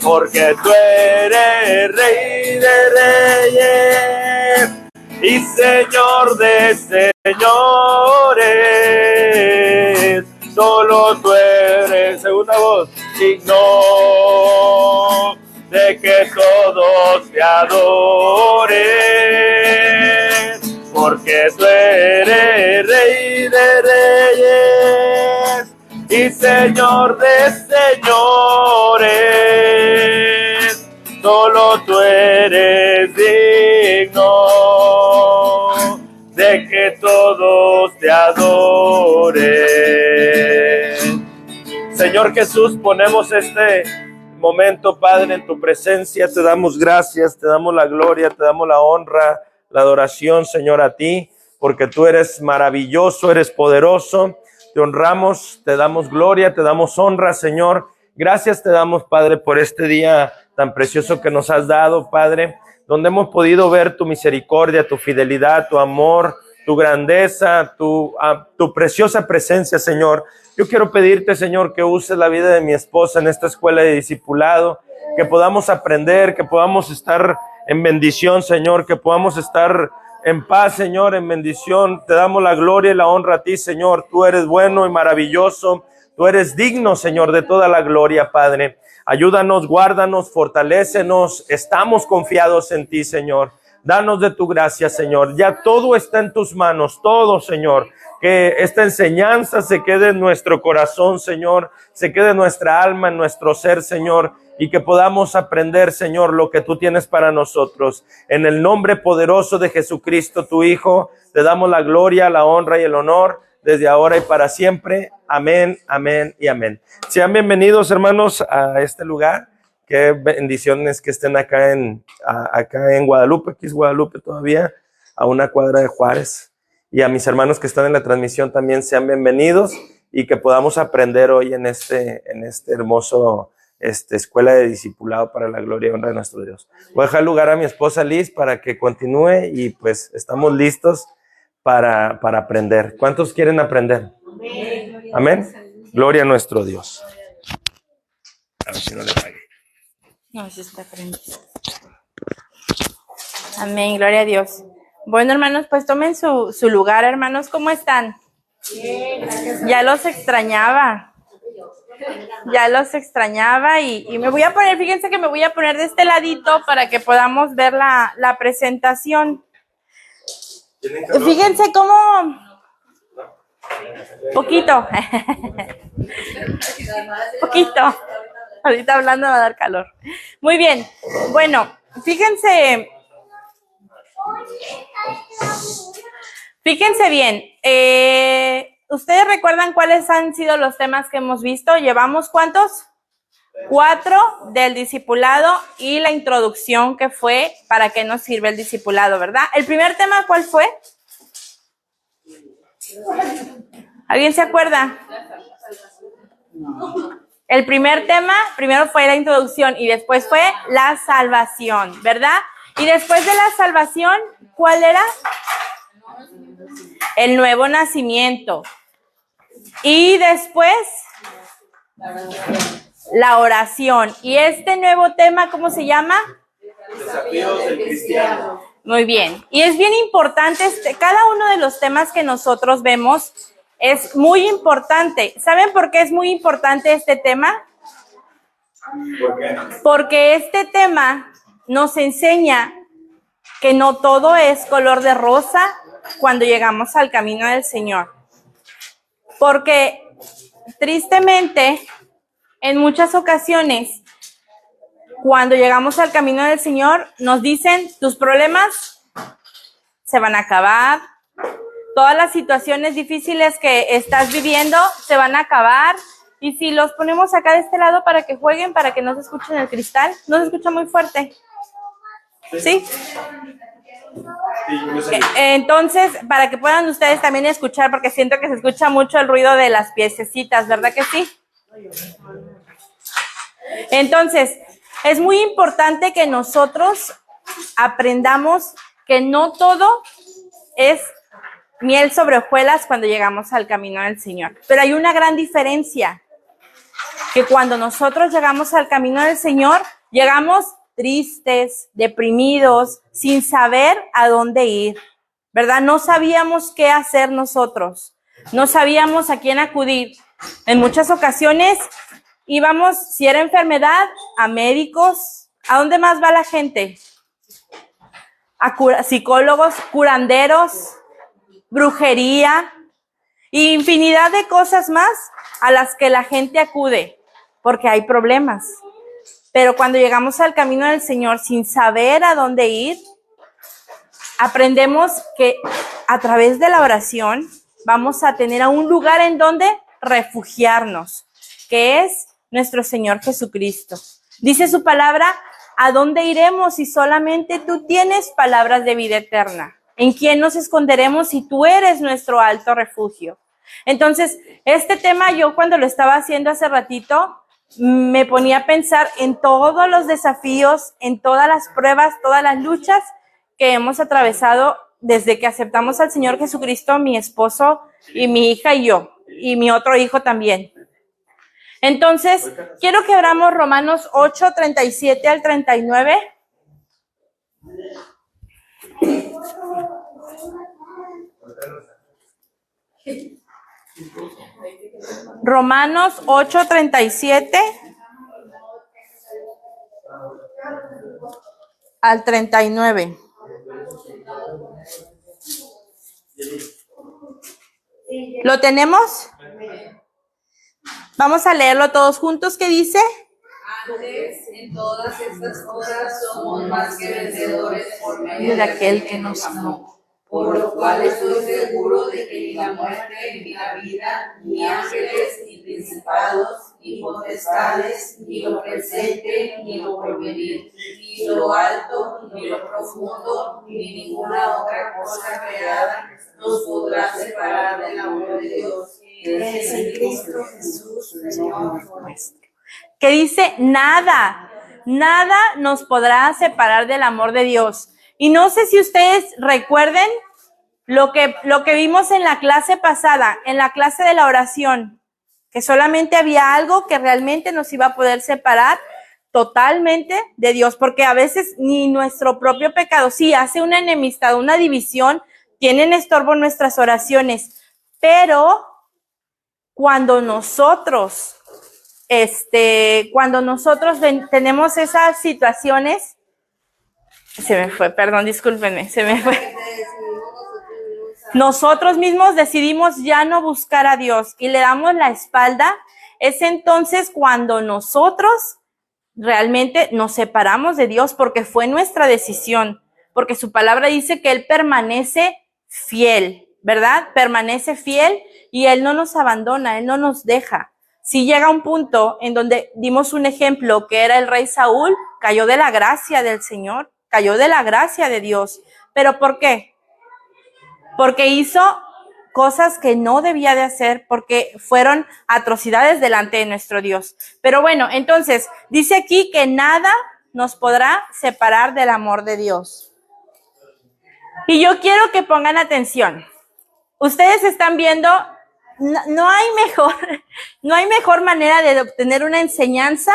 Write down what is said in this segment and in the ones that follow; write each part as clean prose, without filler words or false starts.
porque tú eres Rey de reyes y Señor de señores. Solo tú eres, segunda voz, digno de que todos te adoren, porque tú eres Rey de reyes y Señor de señores. Solo tú eres digno de que todos te adoren. Señor Jesús, ponemos este momento, Padre, en tu presencia. Te damos gracias, te damos la gloria, te damos la honra, la adoración, Señor, a ti, porque tú eres maravilloso, eres poderoso. Te honramos, te damos gloria, te damos honra, Señor. Gracias te damos, Padre, por este día tan precioso que nos has dado, Padre, donde hemos podido ver tu misericordia, tu fidelidad, tu amor, tu grandeza, tu preciosa presencia, Señor. Yo quiero pedirte, Señor, que uses la vida de mi esposa en esta escuela de discipulado, que podamos aprender, que podamos estar en bendición, Señor, que podamos estar en paz, Señor, en bendición. Te damos la gloria y la honra a ti, Señor. Tú eres bueno y maravilloso. Tú eres digno, Señor, de toda la gloria, Padre. Ayúdanos, guárdanos, fortalécenos. Estamos confiados en ti, Señor. Danos de tu gracia, Señor. Ya todo está en tus manos, todo, Señor. Que esta enseñanza se quede en nuestro corazón, Señor. Se quede en nuestra alma, en nuestro ser, Señor. Y que podamos aprender, Señor, lo que tú tienes para nosotros. En el nombre poderoso de Jesucristo, tu Hijo, te damos la gloria, la honra y el honor desde ahora y para siempre. Amén, amén y amén. Sean bienvenidos, hermanos, a este lugar. Qué bendiciones que estén acá en Guadalupe. Aquí es Guadalupe todavía, a una cuadra de Juárez. Y a mis hermanos que están en la transmisión también sean bienvenidos y que podamos aprender hoy en este hermoso escuela de discipulado para la gloria y honra de nuestro Dios. Voy a dejar lugar a mi esposa Liz para que continúe y pues estamos listos para aprender. ¿Cuántos quieren aprender? Amén. Amén. Gloria a nuestro Dios. A ver si no le pague. No, sí está prendido. Amén, gloria a Dios. Bueno, hermanos, pues tomen su lugar, hermanos. ¿Cómo están? Bien, ya los extrañaba. Y me voy a poner, fíjense que me voy a poner de este ladito para que podamos ver la presentación. Fíjense cómo... Poquito. Ahorita hablando va a dar calor. Muy bien. Bueno, fíjense bien. ¿Ustedes recuerdan cuáles han sido los temas que hemos visto? ¿Llevamos cuántos? 4 del discipulado y la introducción que fue para qué nos sirve el discipulado, ¿verdad? El primer tema, ¿cuál fue? ¿Alguien se acuerda? El primer tema, primero fue la introducción y después fue la salvación, ¿verdad? Y después de la salvación, ¿cuál era? El nuevo nacimiento. Y después, la oración. ¿Y este nuevo tema cómo se llama? Desafíos del cristiano. Muy bien. Y es bien importante, cada uno de los temas que nosotros vemos es muy importante. ¿Saben por qué es muy importante este tema? ¿Por qué? Porque este tema nos enseña que no todo es color de rosa cuando llegamos al camino del Señor. Porque tristemente, en muchas ocasiones, cuando llegamos al camino del Señor, nos dicen, tus problemas se van a acabar, todas las situaciones difíciles que estás viviendo se van a acabar. Y si los ponemos acá de este lado para que jueguen, para que no se escuchen el cristal, no se escucha muy fuerte. ¿Sí? Entonces, para que puedan ustedes también escuchar, porque siento que se escucha mucho el ruido de las piececitas, ¿verdad que sí? Entonces, es muy importante que nosotros aprendamos que no todo es miel sobre hojuelas cuando llegamos al camino del Señor. Pero hay una gran diferencia, que cuando nosotros llegamos al camino del Señor, Llegamos tristes, deprimidos, sin saber a dónde ir, ¿verdad? No sabíamos qué hacer nosotros, no sabíamos a quién acudir. En muchas ocasiones íbamos, si era enfermedad, a médicos. ¿A dónde más va la gente? A psicólogos, curanderos, brujería, y infinidad de cosas más a las que la gente acude, porque hay problemas. Pero cuando llegamos al camino del Señor sin saber a dónde ir, aprendemos que a través de la oración vamos a tener a un lugar en donde refugiarnos, que es nuestro Señor Jesucristo. Dice su palabra, ¿a dónde iremos si solamente tú tienes palabras de vida eterna? ¿En quién nos esconderemos si tú eres nuestro alto refugio? Entonces, este tema yo cuando lo estaba haciendo hace ratito, me ponía a pensar en todos los desafíos, en todas las pruebas, todas las luchas que hemos atravesado desde que aceptamos al Señor Jesucristo, mi esposo y mi hija y yo, y mi otro hijo también. Entonces, quiero que abramos Romanos 8, 37 al 39. Romanos 8, 37 al 39. ¿Lo tenemos? Vamos a leerlo todos juntos. ¿Qué dice? Antes, en todas estas cosas somos más que vencedores por medio de aquel que nos amó. Por lo cual estoy seguro de que ni la muerte, ni la vida, ni ángeles, ni principados, ni potestades, ni lo presente, ni lo porvenir, ni lo alto, ni lo profundo, ni ninguna otra cosa creada nos podrá separar del amor de Dios, que es en Cristo Jesús, Señor nuestro. Que dice, nada nos podrá separar del amor de Dios. Y no sé si ustedes recuerden lo que vimos en la clase pasada, en la clase de la oración, que solamente había algo que realmente nos iba a poder separar totalmente de Dios, porque a veces ni nuestro propio pecado, sí, hace una enemistad, una división, tienen estorbo en nuestras oraciones, pero cuando nosotros tenemos esas situaciones, se me fue, perdón, discúlpenme, se me fue. Nosotros mismos decidimos ya no buscar a Dios y le damos la espalda. Es entonces cuando nosotros realmente nos separamos de Dios porque fue nuestra decisión, porque su palabra dice que Él permanece fiel, ¿verdad? Permanece fiel y Él no nos abandona, Él no nos deja. Si llega un punto en donde dimos un ejemplo que era el rey Saúl, cayó de la gracia del Señor, cayó de la gracia de Dios. ¿Pero por qué? Porque hizo cosas que no debía de hacer, porque fueron atrocidades delante de nuestro Dios. Pero bueno, entonces, dice aquí que nada nos podrá separar del amor de Dios. Y yo quiero que pongan atención. Ustedes están viendo, no hay mejor manera de obtener una enseñanza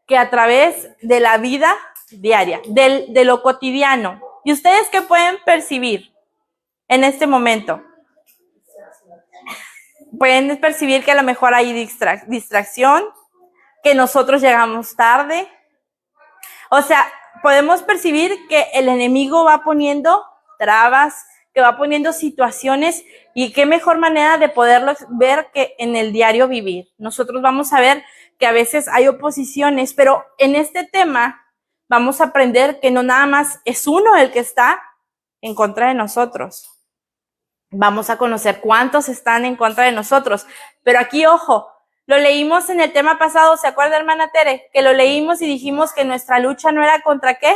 que a través de la vida diaria, de lo cotidiano. ¿Y ustedes qué pueden percibir en este momento? Pueden percibir que a lo mejor hay distracción, que nosotros llegamos tarde. O sea, podemos percibir que el enemigo va poniendo trabas, que va poniendo situaciones, y qué mejor manera de poderlos ver que en el diario vivir. Nosotros vamos a ver que a veces hay oposiciones, pero en este tema vamos a aprender que no nada más es uno el que está en contra de nosotros. Vamos a conocer cuántos están en contra de nosotros. Pero aquí, ojo, lo leímos en el tema pasado, ¿se acuerda, hermana Tere? Que lo leímos y dijimos que nuestra lucha no era ¿contra qué?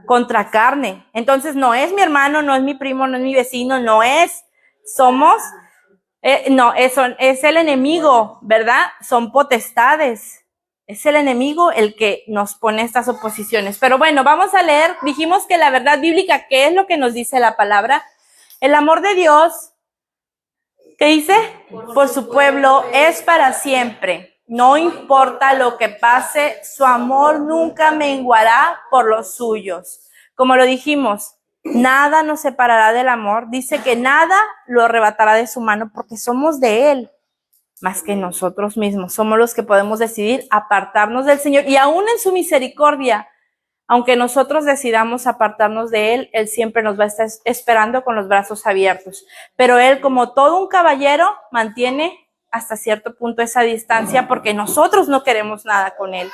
Contra carne. Entonces, no es mi hermano, no es mi primo, no es mi vecino, no es. Somos, es el enemigo, ¿verdad? Son potestades. Es el enemigo el que nos pone estas oposiciones. Pero bueno, vamos a leer. Dijimos que la verdad bíblica, ¿qué es lo que nos dice la palabra? El amor de Dios, ¿qué dice? Por su pueblo es para siempre. No importa lo que pase, su amor nunca menguará por los suyos. Como lo dijimos, nada nos separará del amor. Dice que nada lo arrebatará de su mano porque somos de Él, más que nosotros mismos. Somos los que podemos decidir apartarnos del Señor. Y aún en su misericordia, aunque nosotros decidamos apartarnos de Él, Él siempre nos va a estar esperando con los brazos abiertos. Pero Él, como todo un caballero, mantiene hasta cierto punto esa distancia porque nosotros no queremos nada con Él.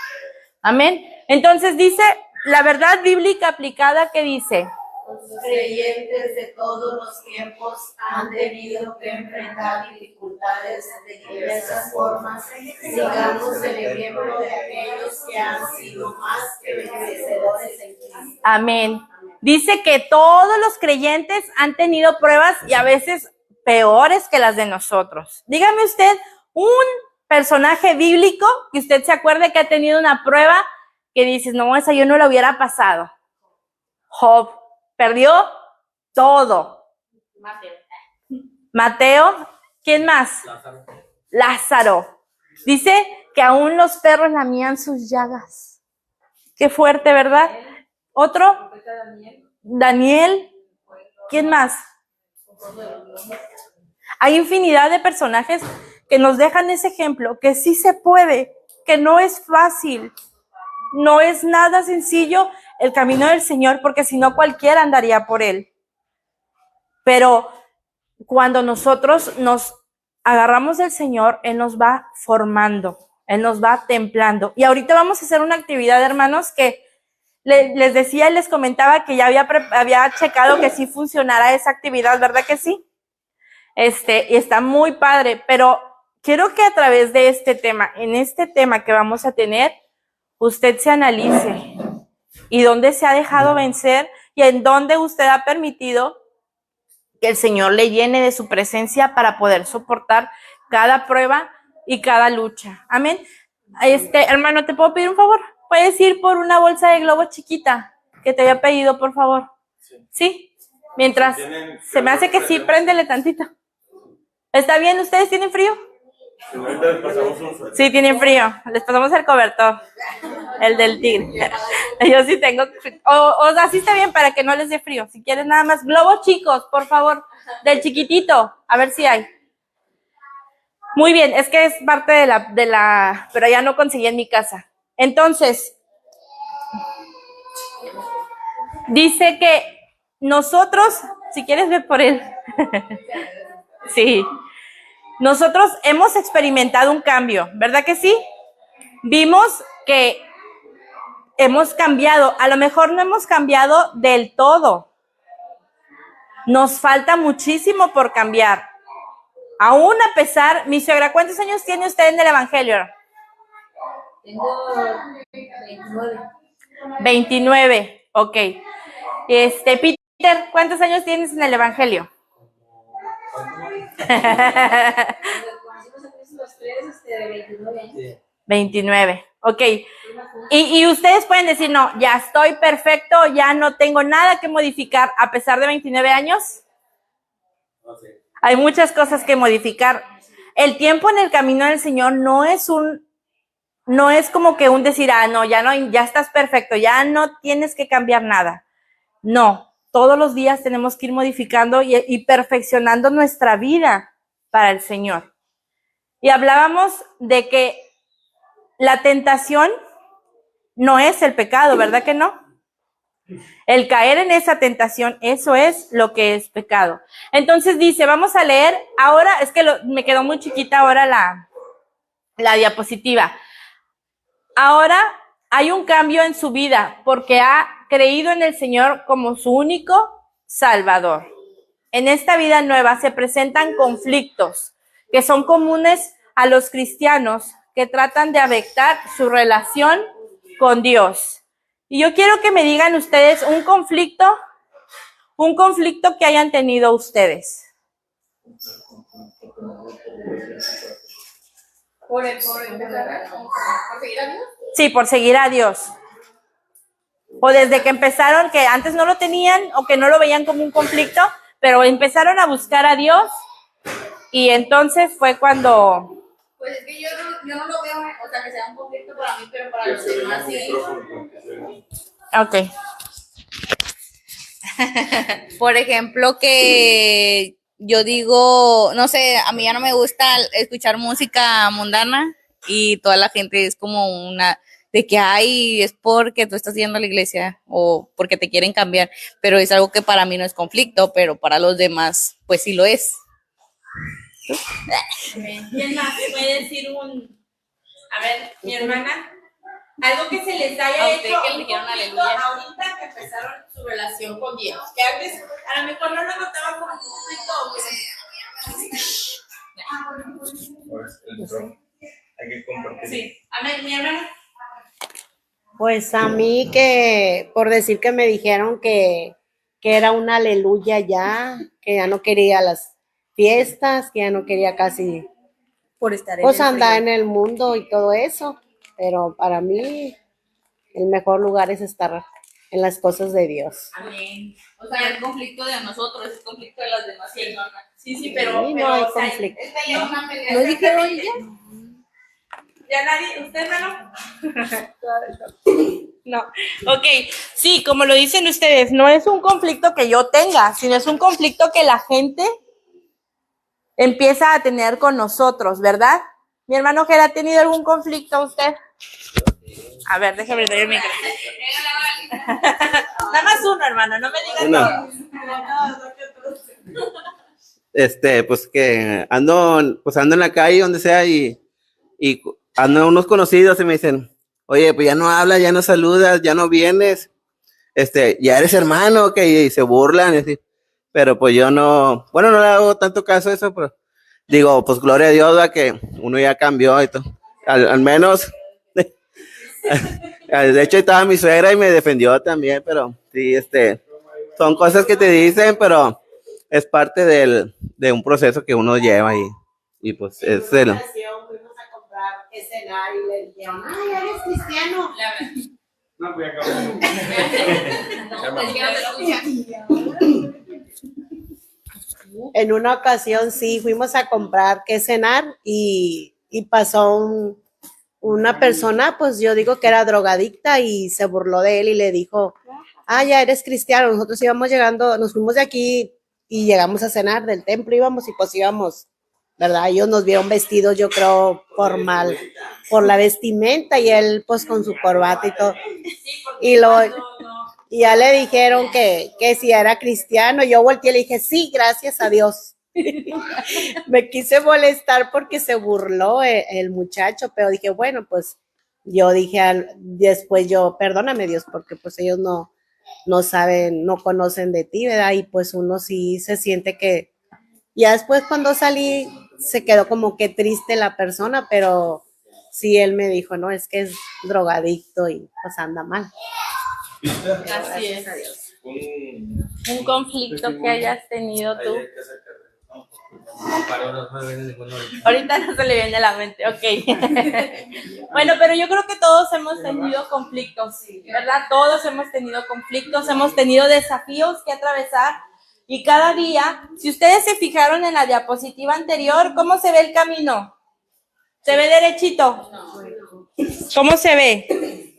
Amén. Entonces dice la verdad bíblica aplicada que dice: los creyentes de todos los tiempos han tenido que enfrentar dificultades de diversas formas. Sigamos el ejemplo de aquellos que han sido más que vencedores en Cristo. Amén. Dice que todos los creyentes han tenido pruebas y a veces peores que las de nosotros. Dígame usted un personaje bíblico que usted se acuerde que ha tenido una prueba que dices, no, esa yo no la hubiera pasado. Job perdió todo. Mateo, ¿quién más? Lázaro. Dice que aún los perros lamían sus llagas. Qué fuerte, ¿verdad? Otro, Daniel. ¿Quién más? Hay infinidad de personajes que nos dejan ese ejemplo, que sí se puede, que no es fácil, no es nada sencillo el camino del Señor, porque si no cualquiera andaría por él. Pero cuando nosotros nos agarramos del Señor, Él nos va formando, Él nos va templando. Y ahorita vamos a hacer una actividad, hermanos, que les decía y les comentaba que ya había checado que sí funcionara esa actividad, ¿verdad que sí? Y está muy padre, pero quiero que a través de este tema, en este tema que vamos a tener, usted se analice y dónde se ha dejado vencer y en dónde usted ha permitido que el Señor le llene de su presencia para poder soportar cada prueba y cada lucha. Amén. Hermano, ¿te puedo pedir un favor? ¿Puedes ir por una bolsa de globo chiquita que te había pedido, por favor? ¿Sí? Mientras, se me hace que sí, préndele tantito. ¿Está bien? ¿Ustedes tienen frío? Sí, tienen frío. Les pasamos el cobertor, el del tigre. Yo sí tengo. O así está bien para que no les dé frío. Si quieren nada más. Globos chicos, por favor. Del chiquitito. A ver si hay. Muy bien, es que es parte de la. Pero ya no conseguí en mi casa. Entonces, dice que nosotros, si quieres ver por él. Sí. Nosotros hemos experimentado un cambio, ¿verdad que sí? Vimos que hemos cambiado. A lo mejor no hemos cambiado del todo. Nos falta muchísimo por cambiar. Aún a pesar, mi suegra, ¿cuántos años tiene usted en el Evangelio? Tengo 29. 29, ok. Peter, ¿cuántos años tienes en el Evangelio? Conocimos a Cristo los tres de 29 años. 29, ok. Y ustedes pueden decir, no, ya estoy perfecto, ya no tengo nada que modificar a pesar de 29 años. Hay muchas cosas que modificar. El tiempo en el camino del Señor no es como que un decir, no, ya estás perfecto, ya no tienes que cambiar nada. No, todos los días tenemos que ir modificando y perfeccionando nuestra vida para el Señor. Y hablábamos de que la tentación no es el pecado, ¿verdad que no? El caer en esa tentación, eso es lo que es pecado. Entonces dice, vamos a leer, ahora, es que me quedó muy chiquita ahora la diapositiva. Ahora hay un cambio en su vida porque ha creído en el Señor como su único Salvador. En esta vida nueva se presentan conflictos que son comunes a los cristianos que tratan de afectar su relación con Dios. Y yo quiero que me digan ustedes un conflicto que hayan tenido ustedes. ¿Por seguir a Dios? Sí, por seguir a Dios. O desde que empezaron, que antes no lo tenían o que no lo veían como un conflicto, pero empezaron a buscar a Dios y entonces fue cuando... Pues es que yo yo no lo veo, o sea, que sea un conflicto para mí, pero para los demás sí. Ok. Por ejemplo, que yo digo, no sé, a mí ya no me gusta escuchar música mundana y toda la gente es como una de que ay, es porque tú estás yendo a la iglesia o porque te quieren cambiar, pero es algo que para mí no es conflicto, pero para los demás pues sí lo es. ¿Quién más puede decir a ver, mi hermana, algo que se les haya A usted hecho que le un dijeron conflicto aleluya. ahorita que empezaron su relación con Dios? Que antes a lo mejor no lo notaban como un conflicto. Hay que compartir. Sí, a ver, mi hermana. Pues a mí que, por decir que me dijeron que era una aleluya ya, que ya no quería las fiestas, que ya no quería casi, Por estar pues andar en el mundo y todo eso. Pero para mí el mejor lugar es estar en las cosas de Dios. Amén. O sea, el conflicto de nosotros, el conflicto de las demás personas. Sí, pero, Sí, no hay o sea, conflicto. Esta ya es una pelea. ¿No dijeron ya? ¿Ya nadie? ¿Usted, hermano? No. Ok, sí, como lo dicen ustedes, no es un conflicto que yo tenga, sino es un conflicto que la gente empieza a tener con nosotros, ¿verdad? Mi hermano Ger, ¿ha tenido algún conflicto usted? A ver, déjame ver el micrófono. Nada más uno, hermano, no me digas todos. Pues que ando en la calle, donde sea, y ando unos conocidos y me dicen, oye, pues ya no hablas, ya no saludas, ya no vienes, ya eres hermano, que y se burlan, y así. Pero pues yo no, bueno, no le hago tanto caso a eso, pero digo, pues gloria a Dios, ¿verdad? Que uno ya cambió y todo, al menos, de hecho estaba mi suegra y me defendió también, pero sí, son cosas que te dicen, pero es parte de un proceso que uno lleva y pues es el... Fuimos a comprar que cenar y le dijeron, ay, eres cristiano. No, voy a acabar. No, es que no se escucha. En una ocasión sí, fuimos a comprar que cenar y pasó una persona, pues yo digo que era drogadicta y se burló de él y le dijo, ah, ya eres cristiano. Nosotros íbamos llegando, nos fuimos de aquí y llegamos a cenar del templo, íbamos y pues íbamos, ¿verdad? Ellos nos vieron vestidos, yo creo, formal, por la vestimenta y él pues con su corbata y todo. Y ya le dijeron que si era cristiano. Yo volteé y le dije, sí, gracias a Dios. Me quise molestar porque se burló el muchacho, pero dije, bueno, pues yo dije después perdóname Dios, porque pues ellos no saben, no conocen de ti, ¿verdad? Y pues uno sí se siente que, ya después cuando salí se quedó como que triste la persona, pero sí él me dijo, no, es que es drogadicto y pues anda mal. Así es. Un conflicto que hayas tenido tú. Ahorita no se le viene a la mente, ok. Bueno, pero yo creo que todos hemos tenido conflictos, ¿verdad? Todos hemos tenido conflictos, hemos tenido desafíos que atravesar y cada día, si ustedes se fijaron en la diapositiva anterior, ¿cómo se ve el camino? ¿Se ve derechito? ¿Cómo se ve?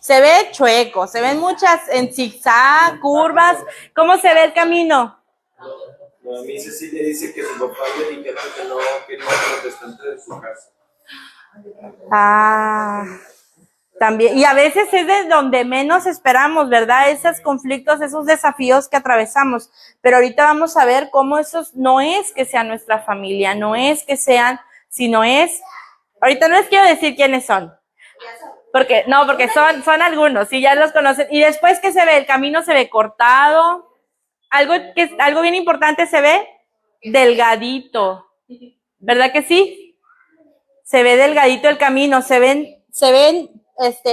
Se ve chueco, se ven muchas en zigzag, curvas. ¿Cómo se ve el camino? A mí Cecilia dice que su papá le dijeron que no quería protestante de su casa. Ah, también. Y a veces es de donde menos esperamos, ¿verdad? Esos conflictos, esos desafíos que atravesamos. Pero ahorita vamos a ver cómo esos no es que sean nuestra familia, no es que sean, sino es... Ahorita no les quiero decir quiénes son. Porque son algunos, y ya los conocen. Y después, ¿qué se ve? El camino se ve cortado. Algo bien importante se ve delgadito. ¿Verdad que sí? Se ve delgadito el camino, se ven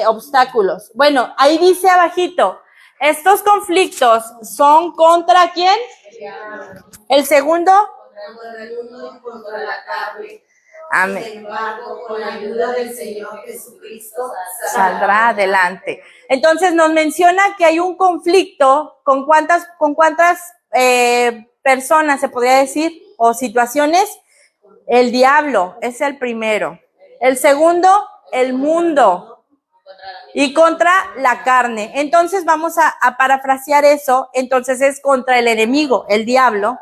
obstáculos. Bueno, ahí dice abajito, estos conflictos son ¿contra quién? El segundo. Contra la carne. Amén. Sin embargo, con la ayuda del Señor Jesucristo, Saldrá adelante. Entonces nos menciona que hay un conflicto con cuántas personas se podría decir o situaciones. El diablo es el primero. El segundo, el mundo. Y contra la carne. Entonces vamos a parafrasear eso. Entonces es contra el enemigo, el diablo.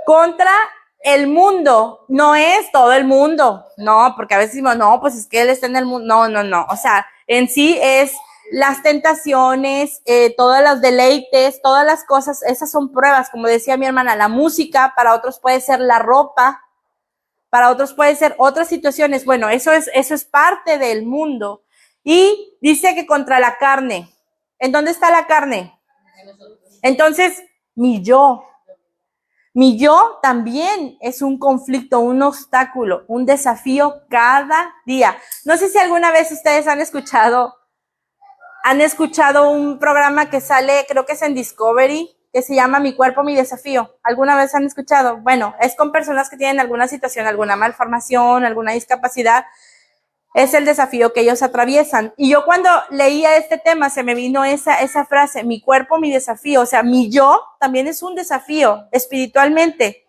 Contra el mundo. No es todo el mundo. No, porque a veces decimos, no, pues es que él está en el mundo. No. O sea, en sí es las tentaciones, todos los deleites, todas las cosas. Esas son pruebas. Como decía mi hermana, la música, para otros puede ser la ropa. Para otros puede ser otras situaciones. Bueno, eso es parte del mundo. Y dice que contra la carne. ¿En dónde está la carne? Entonces, mi yo también es un conflicto, un obstáculo, un desafío cada día. No sé si alguna vez ustedes han escuchado un programa que sale, creo que es en Discovery, que se llama Mi cuerpo, mi desafío. ¿Alguna vez han escuchado? Bueno, es con personas que tienen alguna situación, alguna malformación, alguna discapacidad. Es el desafío que ellos atraviesan. Y yo cuando leía este tema se me vino esa frase, mi cuerpo, mi desafío. O sea, mi yo también es un desafío espiritualmente.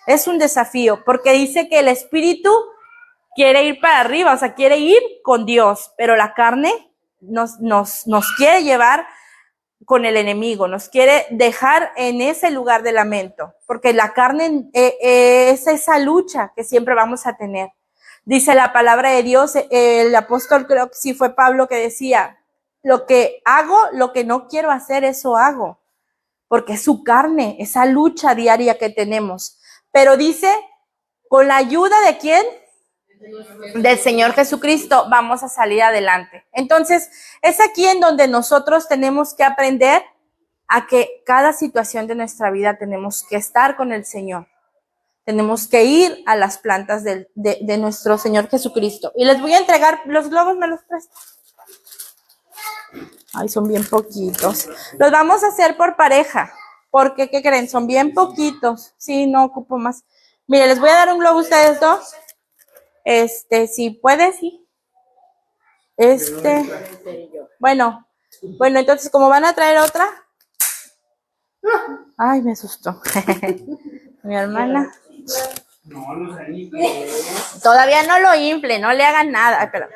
Es un desafío porque dice que el espíritu quiere ir para arriba, o sea, quiere ir con Dios, pero la carne nos quiere llevar con el enemigo, nos quiere dejar en ese lugar de lamento, porque la carne es esa lucha que siempre vamos a tener. Dice la palabra de Dios, el apóstol, creo que sí fue Pablo, que decía, lo que hago, lo que no quiero hacer, eso hago, porque es su carne, esa lucha diaria que tenemos. Pero dice, con la ayuda ¿de quién? Del Señor Jesucristo, vamos a salir adelante. Entonces, es aquí en donde nosotros tenemos que aprender a que cada situación de nuestra vida tenemos que estar con el Señor. Tenemos que ir a las plantas de nuestro Señor Jesucristo. Y les voy a entregar los globos, ¿me los prestan? Ay, son bien poquitos. Los vamos a hacer por pareja, porque, ¿qué creen? Son bien poquitos. Sí, no ocupo más. Mire, les voy a dar un globo a ustedes dos. Si puede, sí. Bueno, entonces, como van a traer otra. Ay, me asustó. Mi hermana. Todavía no lo infle, no le hagan nada. Ay, pero.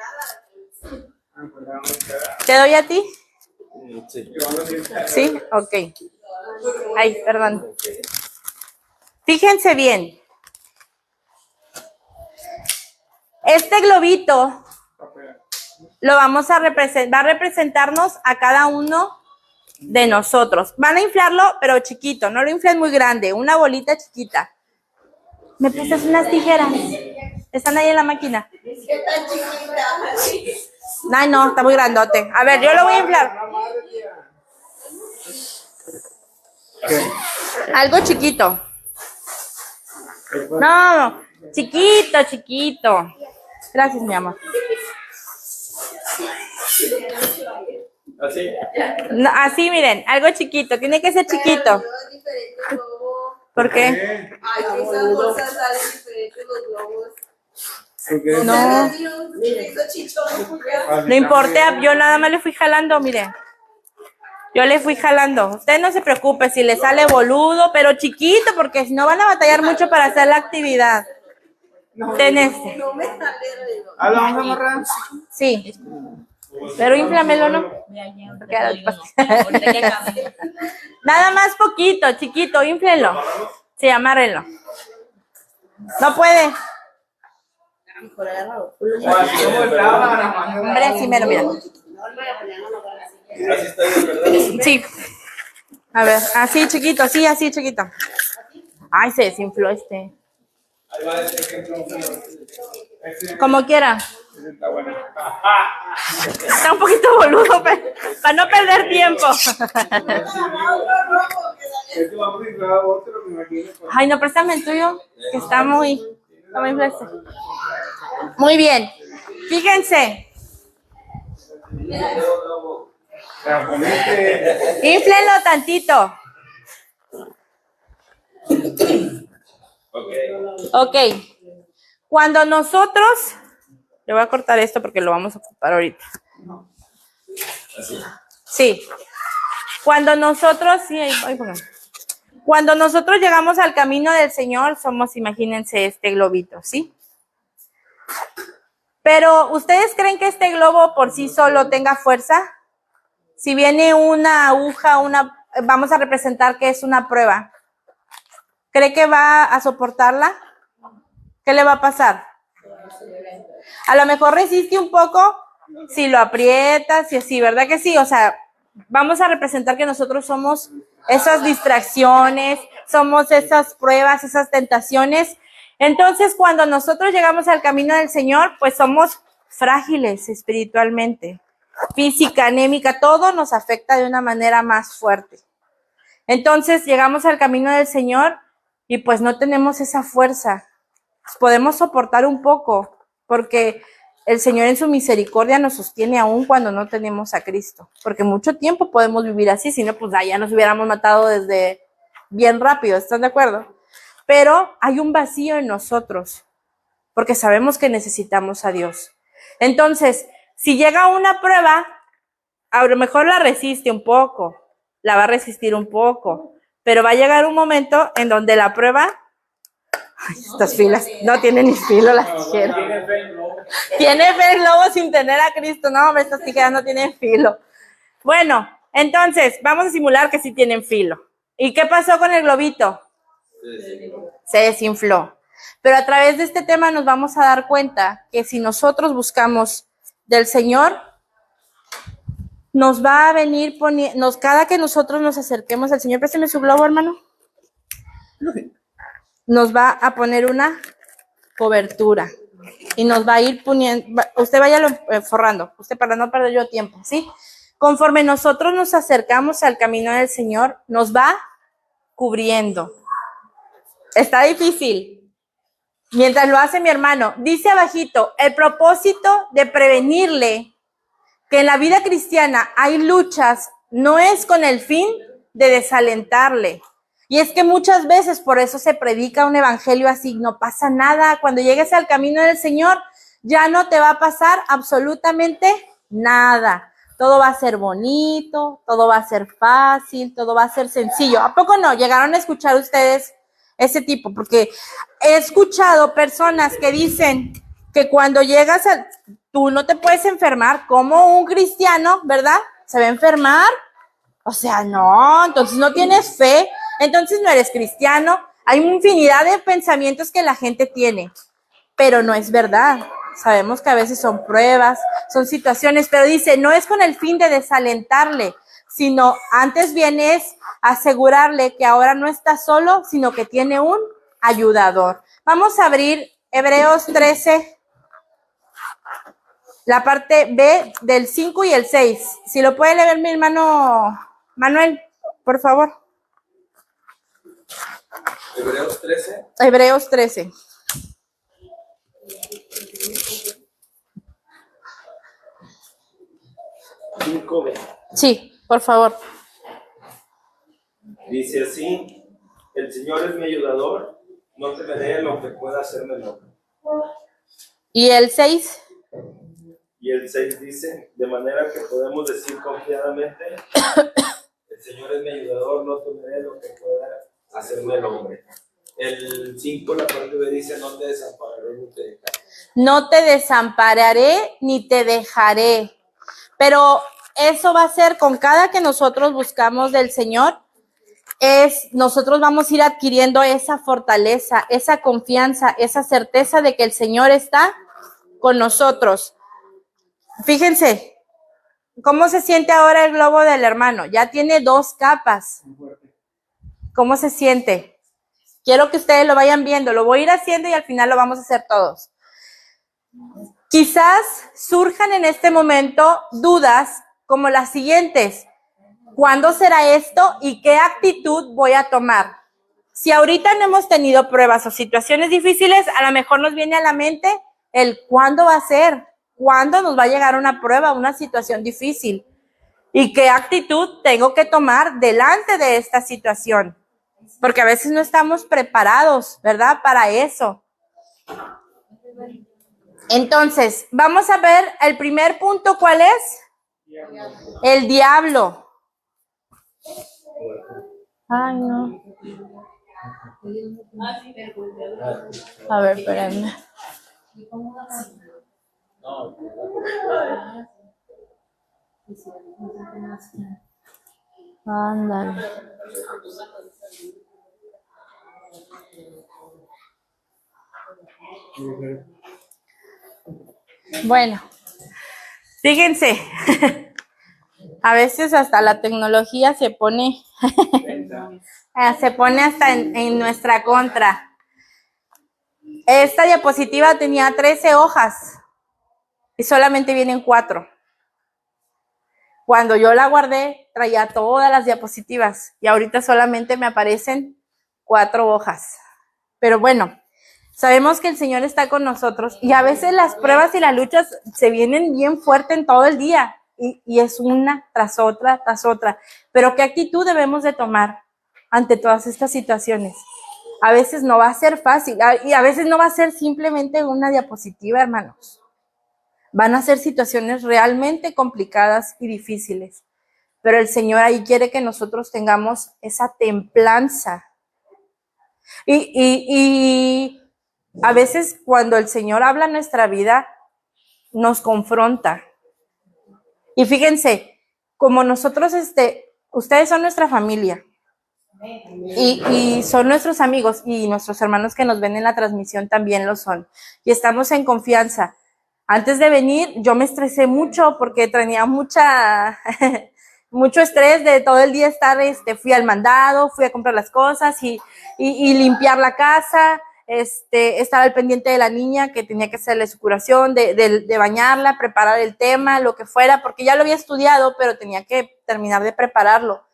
¿Te doy a ti? Sí. Sí, ok. Ay, perdón. Fíjense bien. Este globito lo vamos a representar, va a representarnos a cada uno de nosotros. Van a inflarlo, pero chiquito, no lo inflen muy grande, una bolita chiquita. ¿Me prestas unas tijeras? ¿Están ahí en la máquina? Ay, no, está muy grandote. A ver, yo lo voy a inflar. Algo chiquito. No, chiquito. Gracias, mi amor. ¿Así? No, así, miren, algo chiquito. Tiene que ser chiquito. ¿Por qué? Ay, esas bolsas salen diferentes los globos. No, no importa, yo nada más le fui jalando, miren. Yo le fui jalando. Usted no se preocupe si le sale boludo, pero chiquito, porque si no van a batallar mucho para hacer la actividad. Ten este. No me sale de los... ¿Ah, lo vamos a amarrar? Sí. Pero inflamelo, ¿no? Porque nada más poquito, chiquito, inflenlo. Sí, amárrenlo. No puede. Hombre, así mero, mira. Sí. A ver, así chiquito, así chiquito. Ay, se desinfló este. Como quiera. Está un poquito boludo, para no perder tiempo. Ay, no, préstame el tuyo, que está muy flexible. Muy bien. Fíjense. Inflenlo tantito. Ok. Cuando nosotros, le voy a cortar esto porque lo vamos a ocupar ahorita. Sí. Cuando nosotros, cuando nosotros llegamos al camino del Señor, somos, imagínense este globito, ¿sí? Pero, ¿ustedes creen que este globo por sí solo tenga fuerza? Si viene una aguja, vamos a representar que es una prueba. ¿Cree que va a soportarla? ¿Qué le va a pasar? A lo mejor resiste un poco si lo aprietas y así, ¿verdad que sí? O sea, vamos a representar que nosotros somos esas distracciones, somos esas pruebas, esas tentaciones. Entonces, cuando nosotros llegamos al camino del Señor, pues somos frágiles espiritualmente, física, anémica, todo nos afecta de una manera más fuerte. Entonces, llegamos al camino del Señor y pues no tenemos esa fuerza. Podemos soportar un poco, porque el Señor en su misericordia nos sostiene aún cuando no tenemos a Cristo, porque mucho tiempo podemos vivir así, si no, pues ya nos hubiéramos matado desde bien rápido, ¿están de acuerdo? Pero hay un vacío en nosotros, porque sabemos que necesitamos a Dios. Entonces, si llega una prueba, a lo mejor la resiste un poco, la va a resistir un poco, pero va a llegar un momento en donde la prueba... Ay, estas filas no tienen ni filo las tijeras. Tiene fe el lobo sin tener a Cristo. No, hombre, estas tijeras no tienen filo. Bueno, entonces, vamos a simular que sí tienen filo. ¿Y qué pasó con el globito? Se desinfló. Pero a través de este tema nos vamos a dar cuenta que si nosotros buscamos del Señor, nos va a venir poniendo, cada que nosotros nos acerquemos al Señor, présteme su globo, hermano. Nos va a poner una cobertura y nos va a ir poniendo, usted váyalo forrando, usted para no perder yo tiempo, ¿sí? Conforme nosotros nos acercamos al camino del Señor, nos va cubriendo. Está difícil. Mientras lo hace mi hermano, dice abajito, el propósito de prevenirle que en la vida cristiana hay luchas, no es con el fin de desalentarle. Y es que muchas veces por eso se predica un evangelio así, no pasa nada. Cuando llegues al camino del Señor, ya no te va a pasar absolutamente nada. Todo va a ser bonito, todo va a ser fácil, todo va a ser sencillo. ¿A poco no? ¿Llegaron a escuchar ustedes ese tipo? Porque he escuchado personas que dicen que cuando llegas tú no te puedes enfermar, como un cristiano, ¿verdad? ¿Se va a enfermar? O sea, no, entonces no tienes fe, entonces no eres cristiano. Hay una infinidad de pensamientos que la gente tiene, pero no es verdad. Sabemos que a veces son pruebas, son situaciones, pero dice, no es con el fin de desalentarle, sino antes bien es asegurarle que ahora no está solo, sino que tiene un ayudador. Vamos a abrir Hebreos 13, la parte B del 5 y el 6. Si lo puede leer mi hermano Manuel, por favor. Hebreos 13. Hebreos 13. Sí, por favor. Dice así, el Señor es mi ayudador, no temeré lo que pueda hacerme el hombre. ¿Y el 6? Y el 6 dice, de manera que podemos decir confiadamente, el Señor es mi ayudador, no temeré lo que pueda hacerme el hombre. El 5, la parte B dice, no te desampararé ni te dejaré. No te desampararé ni te dejaré. Pero eso va a ser con cada que nosotros buscamos del Señor, nosotros vamos a ir adquiriendo esa fortaleza, esa confianza, esa certeza de que el Señor está con nosotros. Fíjense, ¿cómo se siente ahora el globo del hermano? Ya tiene 2 capas. ¿Cómo se siente? Quiero que ustedes lo vayan viendo, lo voy a ir haciendo y al final lo vamos a hacer todos. Quizás surjan en este momento dudas como las siguientes. ¿Cuándo será esto y qué actitud voy a tomar? Si ahorita no hemos tenido pruebas o situaciones difíciles, a lo mejor nos viene a la mente el cuándo va a ser, cuándo nos va a llegar una prueba, una situación difícil y qué actitud tengo que tomar delante de esta situación. Porque a veces no estamos preparados, ¿verdad? Para eso. Entonces, vamos a ver el primer punto, ¿cuál es? El diablo. Ay, no. A ver, espérenme. Ándale. Bueno, fíjense, a veces hasta la tecnología se pone, se pone hasta en nuestra contra. Esta diapositiva tenía 13 hojas y solamente vienen 4. Cuando yo la guardé, traía todas las diapositivas y ahorita solamente me aparecen 4 hojas. Pero bueno, sabemos que el Señor está con nosotros y a veces las pruebas y las luchas se vienen bien fuerte en todo el día y es una tras otra, tras otra. Pero ¿qué actitud debemos de tomar ante todas estas situaciones? A veces no va a ser fácil y a veces no va a ser simplemente una diapositiva, hermanos. Van a ser situaciones realmente complicadas y difíciles. Pero el Señor ahí quiere que nosotros tengamos esa templanza. Y a veces cuando el Señor habla en nuestra vida, nos confronta. Y fíjense, como nosotros, ustedes son nuestra familia. Y son nuestros amigos y nuestros hermanos que nos ven en la transmisión también lo son. Y estamos en confianza. Antes de venir, yo me estresé mucho porque tenía mucho estrés de todo el día estar, fui al mandado, fui a comprar las cosas y limpiar la casa, estar al pendiente de la niña que tenía que hacerle su curación, de bañarla, preparar el tema, lo que fuera, porque ya lo había estudiado, pero tenía que terminar de prepararlo.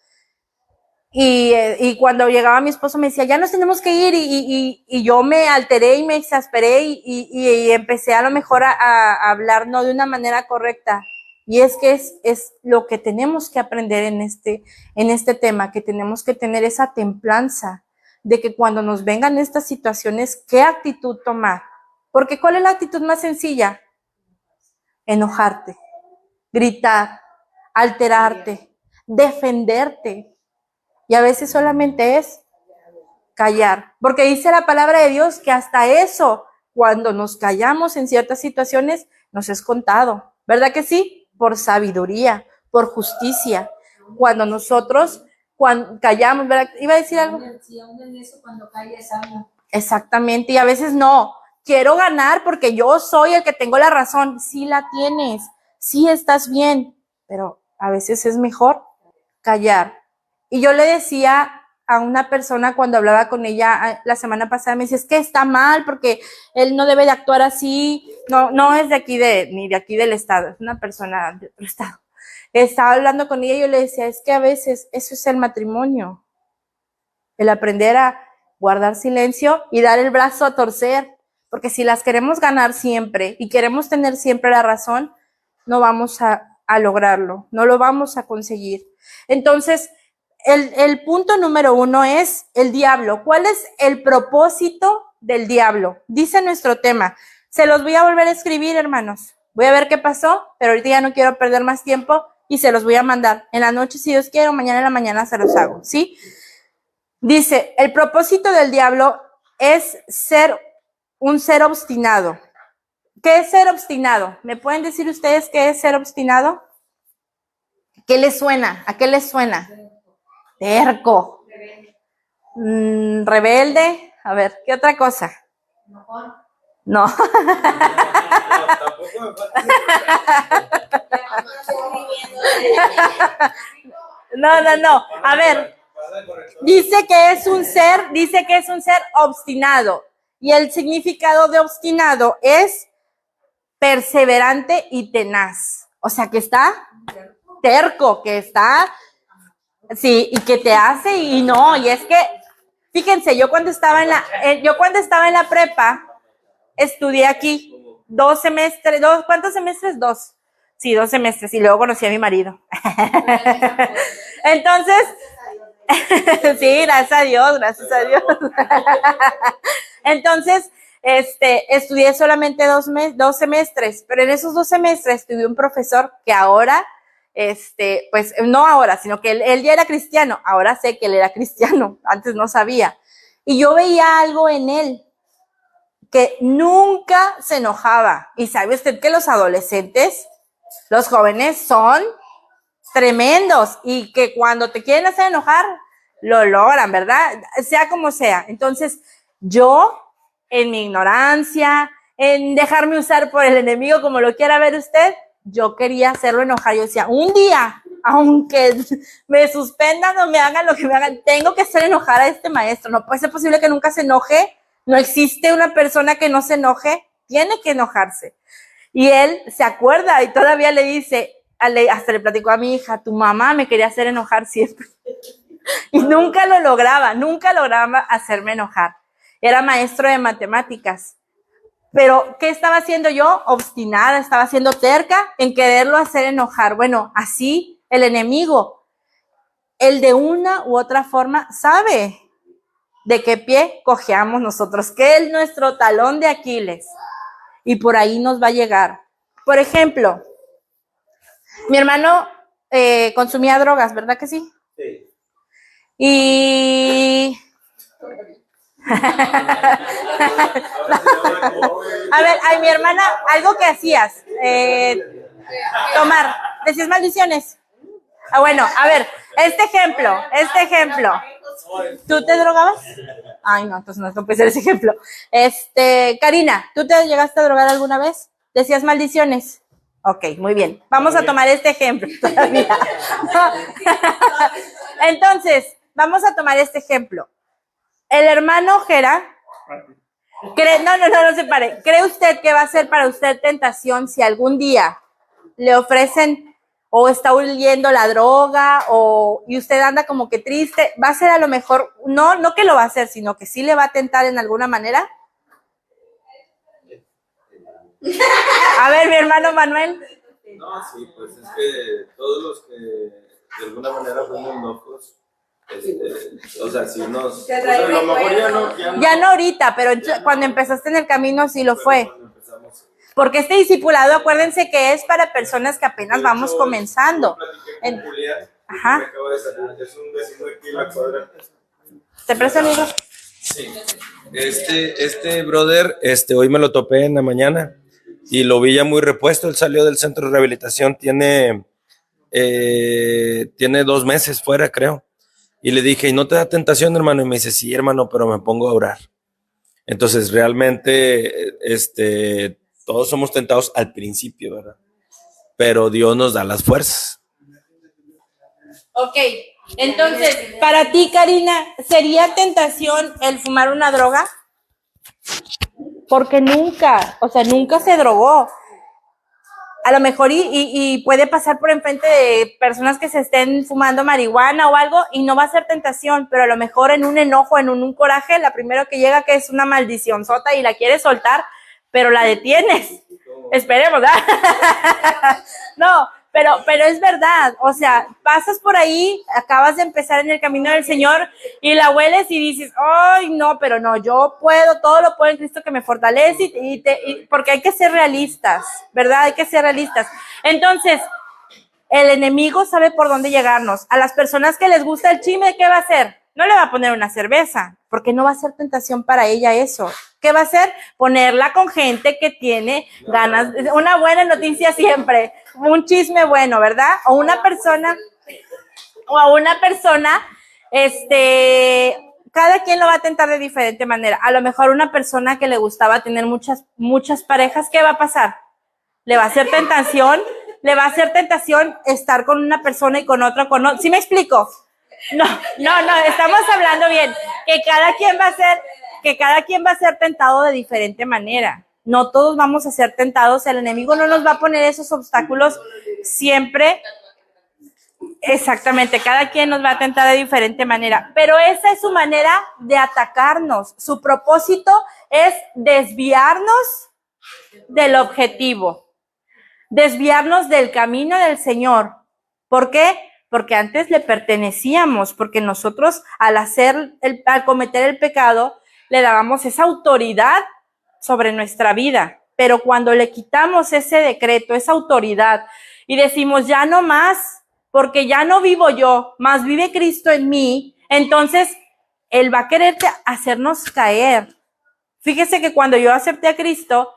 Y cuando llegaba mi esposo me decía, ya nos tenemos que ir, y yo me alteré y me exasperé y empecé a lo mejor a hablar no de una manera correcta. Y es que es lo que tenemos que aprender en este tema, que tenemos que tener esa templanza de que cuando nos vengan estas situaciones, ¿qué actitud tomar? Porque ¿cuál es la actitud más sencilla? Enojarte, gritar, alterarte, defenderte. Y a veces solamente es callar, porque dice la palabra de Dios que hasta eso, cuando nos callamos en ciertas situaciones, nos es contado, ¿verdad que sí? Por sabiduría, por justicia. Cuando nosotros callamos, ¿verdad? ¿Iba a decir algo? Si aún en eso, cuando cae es sano. Exactamente, y a veces no, quiero ganar porque yo soy el que tengo la razón. Sí la tienes, sí estás bien, pero a veces es mejor callar. Y yo le decía a una persona cuando hablaba con ella la semana pasada, me decía, es que está mal porque él no debe de actuar así, no es de aquí ni de aquí del estado, es una persona de otro estado. Estaba hablando con ella y yo le decía, es que a veces eso es el matrimonio, el aprender a guardar silencio y dar el brazo a torcer, porque si las queremos ganar siempre y queremos tener siempre la razón, no vamos a lograrlo, no lo vamos a conseguir. Entonces, el punto número 1 es el diablo. ¿Cuál es el propósito del diablo? Dice nuestro tema. Se los voy a volver a escribir, hermanos. Voy a ver qué pasó, pero ahorita ya no quiero perder más tiempo y se los voy a mandar. En la noche, si Dios quiere, o mañana en la mañana se los hago, ¿sí? Dice, el propósito del diablo es ser un ser obstinado. ¿Qué es ser obstinado? ¿Me pueden decir ustedes qué es ser obstinado? ¿Qué les suena? ¿A qué les suena? Terco. Rebelde. A ver, ¿qué otra cosa? No. No. A ver, dice que es un ser obstinado. Y el significado de obstinado es perseverante y tenaz. O sea, que está terco, que está, sí, y que te hace y no. Y es que, fíjense, yo cuando estaba en la prepa, estudié aquí 2 semestres, ¿cuántos semestres? 2. Sí, 2 semestres, y luego conocí a mi marido. Entonces, sí, gracias a Dios. Entonces, estudié solamente 2 semestres, pero en esos 2 semestres tuve un profesor que ahora, pues no ahora, sino que él ya era cristiano. Ahora sé que él era cristiano, antes no sabía. Y yo veía algo en él que nunca se enojaba. Y sabe usted que los adolescentes, los jóvenes son tremendos y que cuando te quieren hacer enojar, lo logran, ¿verdad? Sea como sea. Entonces, yo, en mi ignorancia, en dejarme usar por el enemigo, como lo quiera ver usted, yo quería hacerlo enojar. Yo decía, un día, aunque me suspendan o me hagan lo que me hagan, tengo que hacer enojar a este maestro. No puede ser posible que nunca se enoje. No existe una persona que no se enoje. Tiene que enojarse. Y él se acuerda y todavía le dice, hasta le platicó a mi hija, tu mamá me quería hacer enojar siempre. Y nunca lograba hacerme enojar. Era maestro de matemáticas. Pero, ¿qué estaba haciendo yo? Obstinada, estaba siendo terca en quererlo hacer enojar. Bueno, así el enemigo, él de una u otra forma sabe de qué pie cojeamos nosotros, que es nuestro talón de Aquiles. Y por ahí nos va a llegar. Por ejemplo, mi hermano consumía drogas, ¿verdad que sí? Sí. Y... A ver, ay, mi hermana, algo que hacías, tomar, decías maldiciones. Ah, bueno, a ver, este ejemplo. ¿Tú te drogabas? Ay, no, entonces no puede ser ese ejemplo. Karina, ¿tú te llegaste a drogar alguna vez? ¿Decías maldiciones? Ok, muy bien. Vamos a tomar este ejemplo todavía. Entonces, vamos a tomar este ejemplo. El hermano Jera, no se pare. ¿Cree usted que va a ser para usted tentación si algún día le ofrecen o está huyendo la droga y usted anda como que triste? ¿Va a ser a lo mejor, no que lo va a hacer, sino que sí le va a tentar en alguna manera? A ver, mi hermano Manuel. No, sí, pues es que todos los que de alguna manera fuimos locos, o sea, si nos... O sea, a lo mejor ya no ahorita, pero cuando empezaste en el camino sí lo fue. Porque este discipulado, acuérdense que es para personas que apenas vamos comenzando. Julián, ajá. Me acaba de salir, es un vecino aquí en la cuadra. ¿Te presta el libro? Sí. Este brother, hoy me lo topé en la mañana y lo vi ya muy repuesto. Él salió del centro de rehabilitación, tiene 2 meses fuera, creo. Y le dije, ¿y no te da tentación, hermano? Y me dice, sí, hermano, pero me pongo a orar. Entonces, realmente, todos somos tentados al principio, ¿verdad? Pero Dios nos da las fuerzas. Ok, entonces, para ti, Karina, ¿sería tentación el fumar una droga? Porque nunca se drogó. A lo mejor y puede pasar por enfrente de personas que se estén fumando marihuana o algo y no va a ser tentación, pero a lo mejor en un enojo, en un coraje, la primera que llega que es una maldición sota y la quieres soltar, pero la detienes. Esperemos, ¿verdad? No, pero es verdad, o sea, pasas por ahí, acabas de empezar en el camino del Señor y la hueles y dices, ay, no, pero no, yo puedo, todo lo puedo en Cristo que me fortalece porque hay que ser realistas, ¿verdad? Hay que ser realistas. Entonces, el enemigo sabe por dónde llegarnos. A las personas que les gusta el chisme, ¿qué va a hacer? No le va a poner una cerveza, porque no va a ser tentación para ella eso. ¿Qué va a hacer? Ponerla con gente que tiene ganas, una buena noticia siempre, un chisme bueno, ¿verdad? O a una persona, cada quien lo va a tentar de diferente manera. A lo mejor una persona que le gustaba tener muchas parejas, ¿qué va a pasar? Le va a hacer tentación estar con una persona y con otra, ¿sí me explico? No, estamos hablando bien, que cada quien va a ser tentado de diferente manera. No todos vamos a ser tentados, el enemigo no nos va a poner esos obstáculos siempre. Exactamente, cada quien nos va a tentar de diferente manera, pero esa es su manera de atacarnos. Su propósito es desviarnos del objetivo, desviarnos del camino del Señor. ¿Por qué? Porque antes le pertenecíamos, porque nosotros al cometer el pecado le dábamos esa autoridad sobre nuestra vida, pero cuando le quitamos ese decreto, esa autoridad y decimos ya no más, porque ya no vivo yo, más vive Cristo en mí, entonces Él va a querer hacernos caer Fíjese que cuando yo acepté a Cristo,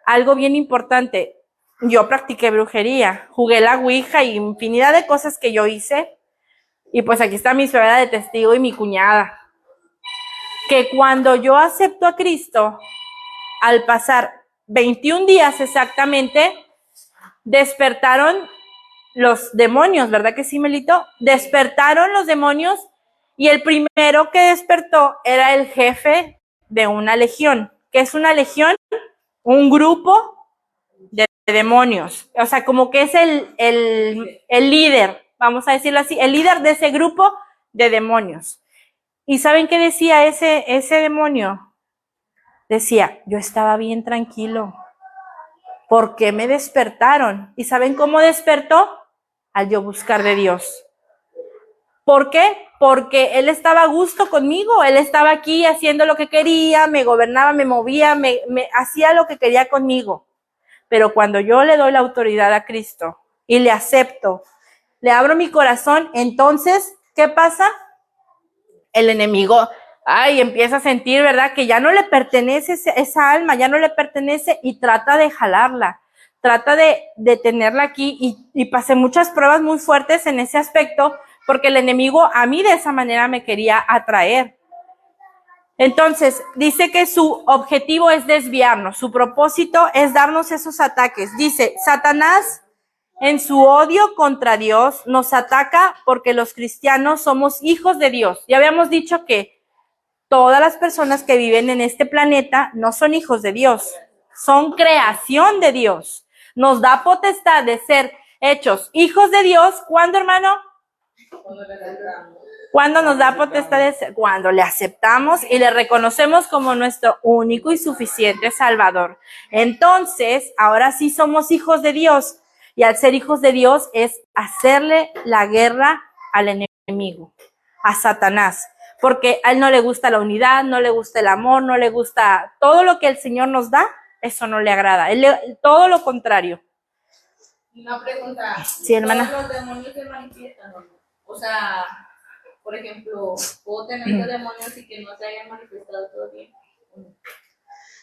algo bien importante, yo practiqué brujería, jugué la ouija y infinidad de cosas que yo hice. Y pues aquí está mi suegra de testigo y mi cuñada. Que cuando yo acepto a Cristo, al pasar 21 días exactamente, despertaron los demonios, ¿verdad que sí, Melito? Despertaron los demonios y el primero que despertó era el jefe de una legión. ¿Qué es una legión? Un grupo de demonios. O sea, como que es el líder, vamos a decirlo así, el líder de ese grupo de demonios. ¿Y saben qué decía ese demonio? Decía, yo estaba bien tranquilo. ¿Por qué me despertaron? ¿Y saben cómo despertó? Al yo buscar de Dios. ¿Por qué? Porque Él estaba a gusto conmigo. Él estaba aquí haciendo lo que quería, me gobernaba, me movía, me hacía lo que quería conmigo. Pero cuando yo le doy la autoridad a Cristo y le acepto, le abro mi corazón, entonces, ¿qué pasa? El enemigo, empieza a sentir, ¿verdad? Que ya no le pertenece esa alma, ya no le pertenece y trata de jalarla, trata de tenerla aquí y pasé muchas pruebas muy fuertes en ese aspecto porque el enemigo a mí de esa manera me quería atraer. Entonces, dice que su objetivo es desviarnos, su propósito es darnos esos ataques. Dice, Satanás en su odio contra Dios nos ataca porque los cristianos somos hijos de Dios. Ya habíamos dicho que todas las personas que viven en este planeta no son hijos de Dios, son creación de Dios. Nos da potestad de ser hechos hijos de Dios. ¿Cuándo, hermano? Cuando nos da potestad de ser, cuando le aceptamos y le reconocemos como nuestro único y suficiente Salvador. Entonces, ahora sí somos hijos de Dios. Y al ser hijos de Dios es hacerle la guerra al enemigo, a Satanás. Porque a él no le gusta la unidad, no le gusta el amor, no le gusta todo lo que el Señor nos da, eso no le agrada. Todo lo contrario. Una pregunta. Sí, hermana. ¿Todos los demonios se manifiestan o no? O sea, por ejemplo, ¿puedo tener los demonios y que no se hayan manifestado todavía?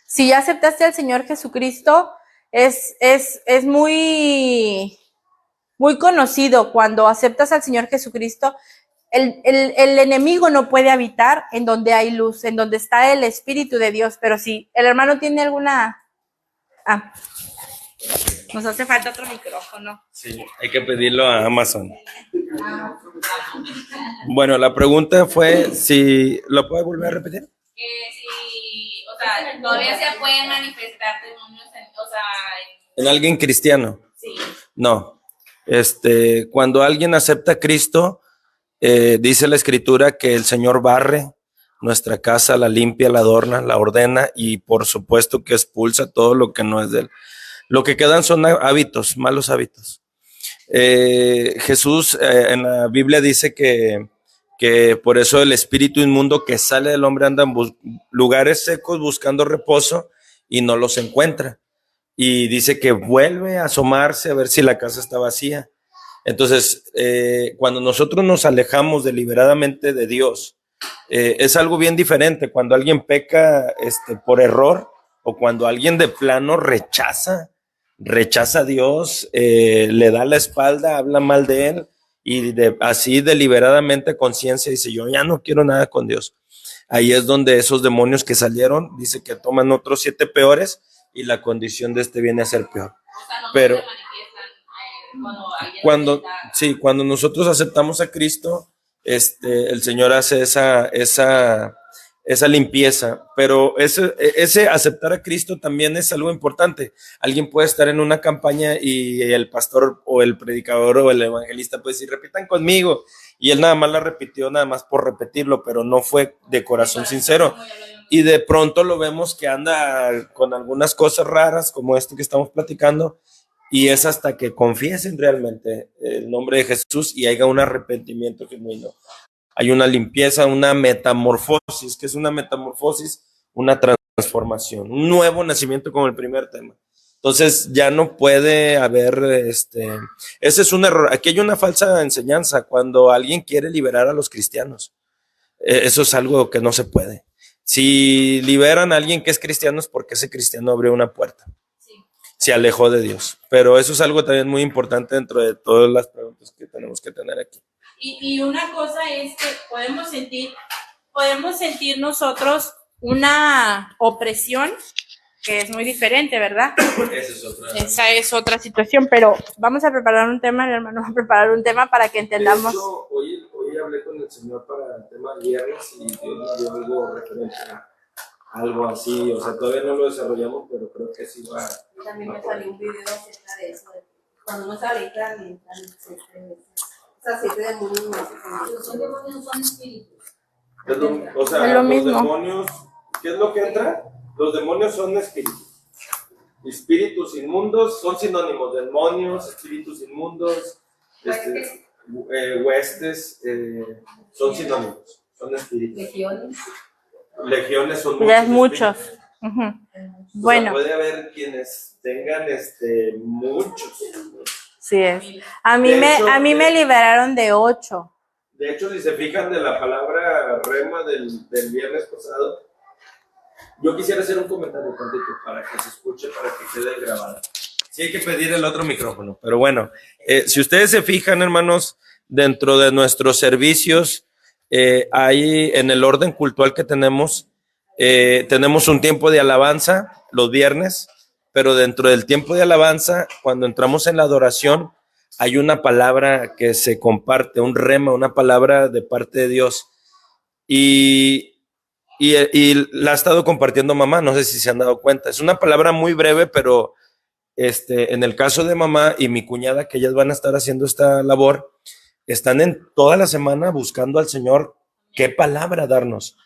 Si ya aceptaste al Señor Jesucristo, es muy, muy conocido cuando aceptas al Señor Jesucristo. El enemigo no puede habitar en donde hay luz, en donde está el Espíritu de Dios. Pero si el hermano tiene alguna... nos hace falta otro micrófono. Sí, hay que pedirlo a Amazon. Bueno, la pregunta fue si... ¿Lo puede volver a repetir? Que si, o sea, todavía se pueden manifestar demonios ¿En alguien cristiano? Sí. No. Cuando alguien acepta a Cristo, dice la Escritura que el Señor barre nuestra casa, la limpia, la adorna, la ordena y por supuesto que expulsa todo lo que no es de Él. Lo que quedan son hábitos, malos hábitos. Jesús en la Biblia dice que por eso el espíritu inmundo que sale del hombre anda en lugares secos buscando reposo y no los encuentra. Y dice que vuelve a asomarse a ver si la casa está vacía. Entonces, cuando nosotros nos alejamos deliberadamente de Dios, es algo bien diferente cuando alguien peca por error o cuando alguien de plano rechaza a Dios, le da la espalda, habla mal de Él y así deliberadamente conciencia dice, yo ya no quiero nada con Dios. Ahí es donde esos demonios que salieron, dice que toman otros 7 peores y la condición de viene a ser peor. O sea, no pero se manifiestan cuando nosotros aceptamos a Cristo, el Señor hace esa limpieza, pero ese aceptar a Cristo también es algo importante. Alguien puede estar en una campaña y el pastor o el predicador o el evangelista puede decir, repitan conmigo, y él nada más la repitió nada más por repetirlo, pero no fue de corazón sincero. Y de pronto lo vemos que anda con algunas cosas raras como esto que estamos platicando, y es hasta que confiesen realmente el nombre de Jesús y haya un arrepentimiento genuino. Hay una limpieza, una metamorfosis. ¿Qué es una metamorfosis? Una transformación, un nuevo nacimiento como el primer tema. Entonces ya no puede haber, ese es un error. Aquí hay una falsa enseñanza cuando alguien quiere liberar a los cristianos. Eso es algo que no se puede. Si liberan a alguien que es cristiano es porque ese cristiano abrió una puerta. Se alejó de Dios. Pero eso es algo también muy importante dentro de todas las preguntas que tenemos que tener aquí. Y una cosa es que podemos sentir nosotros una opresión, que es muy diferente, ¿verdad? Esa es otra situación, pero vamos a preparar un tema, el hermano va a preparar un tema para que entendamos. Eso, hoy hablé con el Señor para el tema de viernes y Dios nos dio algo referente a algo así, o sea, todavía no lo desarrollamos, pero creo que sí va. También me salió un video acerca de eso, cuando uno sale y o sea, 7 demonios no se conocen. Son demonios, son espíritus. O sea, es lo los mismo. demonios, ¿qué es lo que entra? Los demonios son espíritus. Espíritus inmundos son sinónimos, demonios, espíritus inmundos, huestes, son sinónimos, son espíritus. Legiones son muchos. Ya es muchos. Uh-huh. Bueno. O sea, puede haber quienes tengan muchos. Sí es. A mí me liberaron de 8. De hecho, si se fijan de la palabra rema del viernes pasado, yo quisiera hacer un comentario tantito para que se escuche, para que quede grabado. Sí hay que pedir el otro micrófono, pero bueno, si ustedes se fijan, hermanos, dentro de nuestros servicios, hay en el orden cultural que tenemos un tiempo de alabanza los viernes, pero dentro del tiempo de alabanza, cuando entramos en la adoración, hay una palabra que se comparte, un rema, una palabra de parte de Dios. Y la ha estado compartiendo mamá, no sé si se han dado cuenta. Es una palabra muy breve, pero en el caso de mamá y mi cuñada, que ellas van a estar haciendo esta labor, están en toda la semana buscando al Señor qué palabra darnos.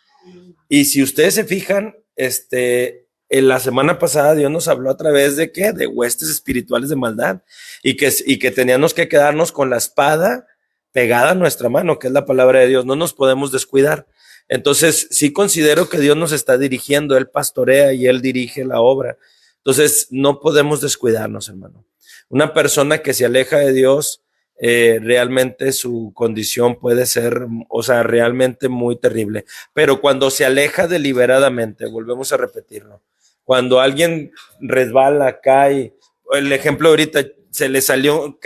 Y si ustedes se fijan, en la semana pasada Dios nos habló a través de ¿qué? De huestes espirituales de maldad y que teníamos que quedarnos con la espada pegada a nuestra mano, que es la palabra de Dios. No nos podemos descuidar. Entonces, sí considero que Dios nos está dirigiendo, Él pastorea y Él dirige la obra. Entonces, no podemos descuidarnos, hermano. Una persona que se aleja de Dios, realmente su condición puede ser, o sea, realmente muy terrible. Pero cuando se aleja deliberadamente, volvemos a repetirlo, cuando alguien resbala, cae, el ejemplo ahorita se le salió,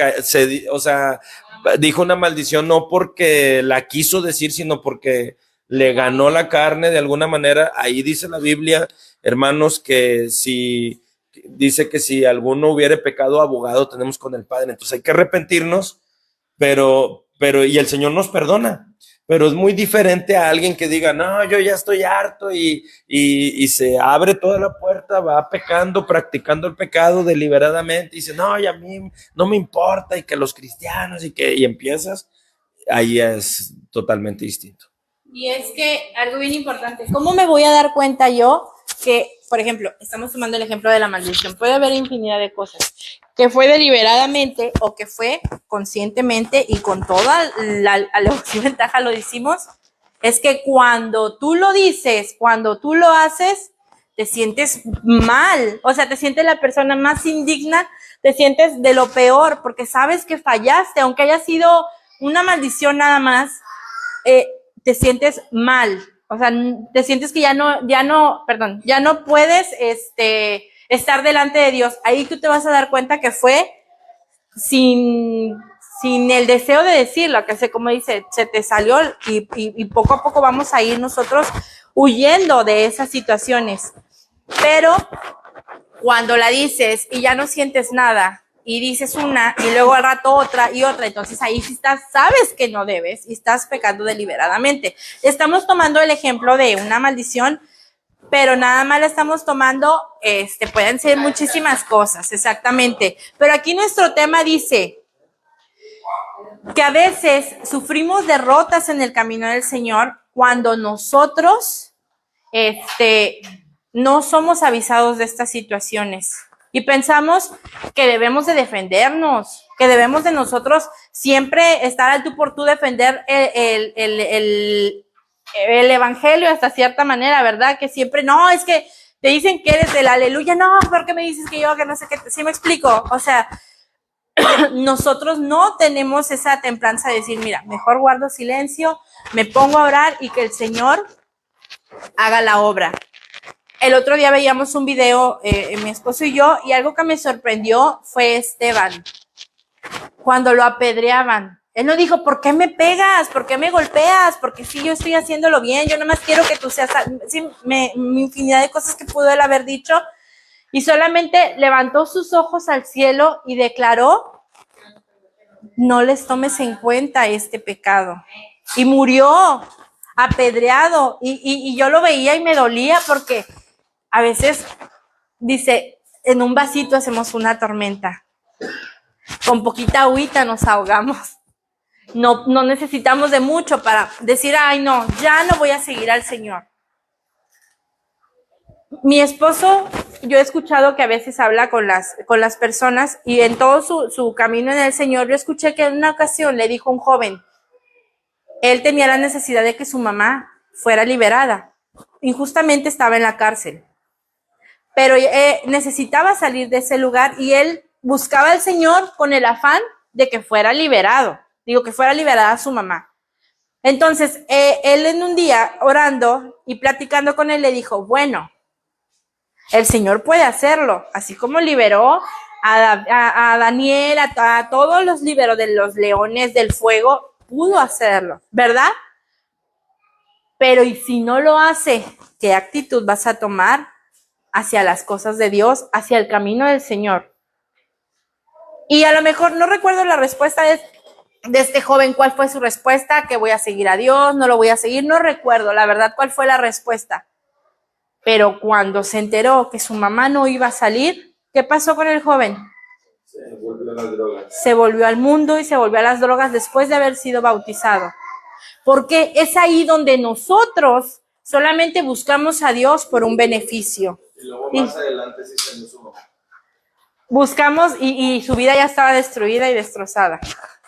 o sea, dijo una maldición no porque la quiso decir, sino porque le ganó la carne de alguna manera. Ahí dice la Biblia, hermanos, que dice que si alguno hubiere pecado, abogado tenemos con el Padre. Entonces hay que arrepentirnos, pero y el Señor nos perdona. Pero es muy diferente a alguien que diga, no, yo ya estoy harto y se abre toda la puerta, va pecando, practicando el pecado deliberadamente y dice, no, y a mí no me importa, y que los cristianos y empiezas, ahí es totalmente distinto. Y es que algo bien importante, ¿cómo me voy a dar cuenta yo que, por ejemplo, estamos tomando el ejemplo de la maldición? Puede haber infinidad de cosas, que fue deliberadamente o que fue conscientemente y con toda la alevosía y ventaja lo decimos. Es que cuando tú lo dices, cuando tú lo haces, te sientes mal, o sea, te sientes la persona más indigna, te sientes de lo peor, porque sabes que fallaste, aunque haya sido una maldición nada más, te sientes mal, o sea, te sientes que ya no puedes estar delante de Dios. Ahí tú te vas a dar cuenta que fue sin el deseo de decirlo, que como dice, se te salió y poco a poco vamos a ir nosotros huyendo de esas situaciones. Pero cuando la dices y ya no sientes nada, y dices una, y luego al rato otra y otra, entonces ahí sí sabes que no debes y estás pecando deliberadamente. Estamos tomando el ejemplo de una maldición, pero nada más la estamos tomando, pueden ser muchísimas cosas, exactamente. Pero aquí nuestro tema dice que a veces sufrimos derrotas en el camino del Señor cuando nosotros, no somos avisados de estas situaciones. Y pensamos que debemos de defendernos, que debemos de nosotros siempre estar al tú por tú, defender el evangelio hasta cierta manera, ¿verdad? Que siempre, no, es que te dicen que eres del aleluya, no, ¿por qué me dices que yo, que no sé qué? ¿Sí me explico? O sea, nosotros no tenemos esa templanza de decir, mira, mejor guardo silencio, me pongo a orar y que el Señor haga la obra. El otro día veíamos un video, mi esposo y yo, y algo que me sorprendió fue Esteban, cuando lo apedreaban. Él no dijo, ¿por qué me pegas? ¿Por qué me golpeas? Porque sí, yo estoy haciéndolo bien, yo nomás quiero que tú seas... Sí, mi infinidad de cosas que pudo él haber dicho, y solamente levantó sus ojos al cielo y declaró, no les tomes en cuenta este pecado. Y murió apedreado, y yo lo veía y me dolía porque a veces, dice, en un vasito hacemos una tormenta, con poquita agüita nos ahogamos. No necesitamos de mucho para decir, ay no, ya no voy a seguir al Señor. Mi esposo, yo he escuchado que a veces habla con las personas, y en todo su camino en el Señor, yo escuché que en una ocasión le dijo un joven, él tenía la necesidad de que su mamá fuera liberada. Injustamente estaba en la cárcel, pero necesitaba salir de ese lugar, y él buscaba al Señor con el afán de que fuera liberado. Digo, que fuera liberada su mamá. Entonces, él en un día, orando y platicando con él, le dijo, bueno, el Señor puede hacerlo, así como liberó a Daniel, a todos los liberó de los leones del fuego, pudo hacerlo, ¿verdad? Pero ¿y si no lo hace? ¿Qué actitud vas a tomar hacia las cosas de Dios, hacia el camino del Señor? Y a lo mejor no recuerdo la respuesta de este joven, cuál fue su respuesta, que voy a seguir a Dios, no lo voy a seguir, no recuerdo la verdad cuál fue la respuesta. Pero cuando se enteró que su mamá no iba a salir, ¿qué pasó con el joven? Se volvió a las drogas. Se volvió al mundo y se volvió a las drogas después de haber sido bautizado. Porque es ahí donde nosotros solamente buscamos a Dios por un beneficio. Y luego más adelante sí se su mamá. Buscamos y su vida ya estaba destruida y destrozada.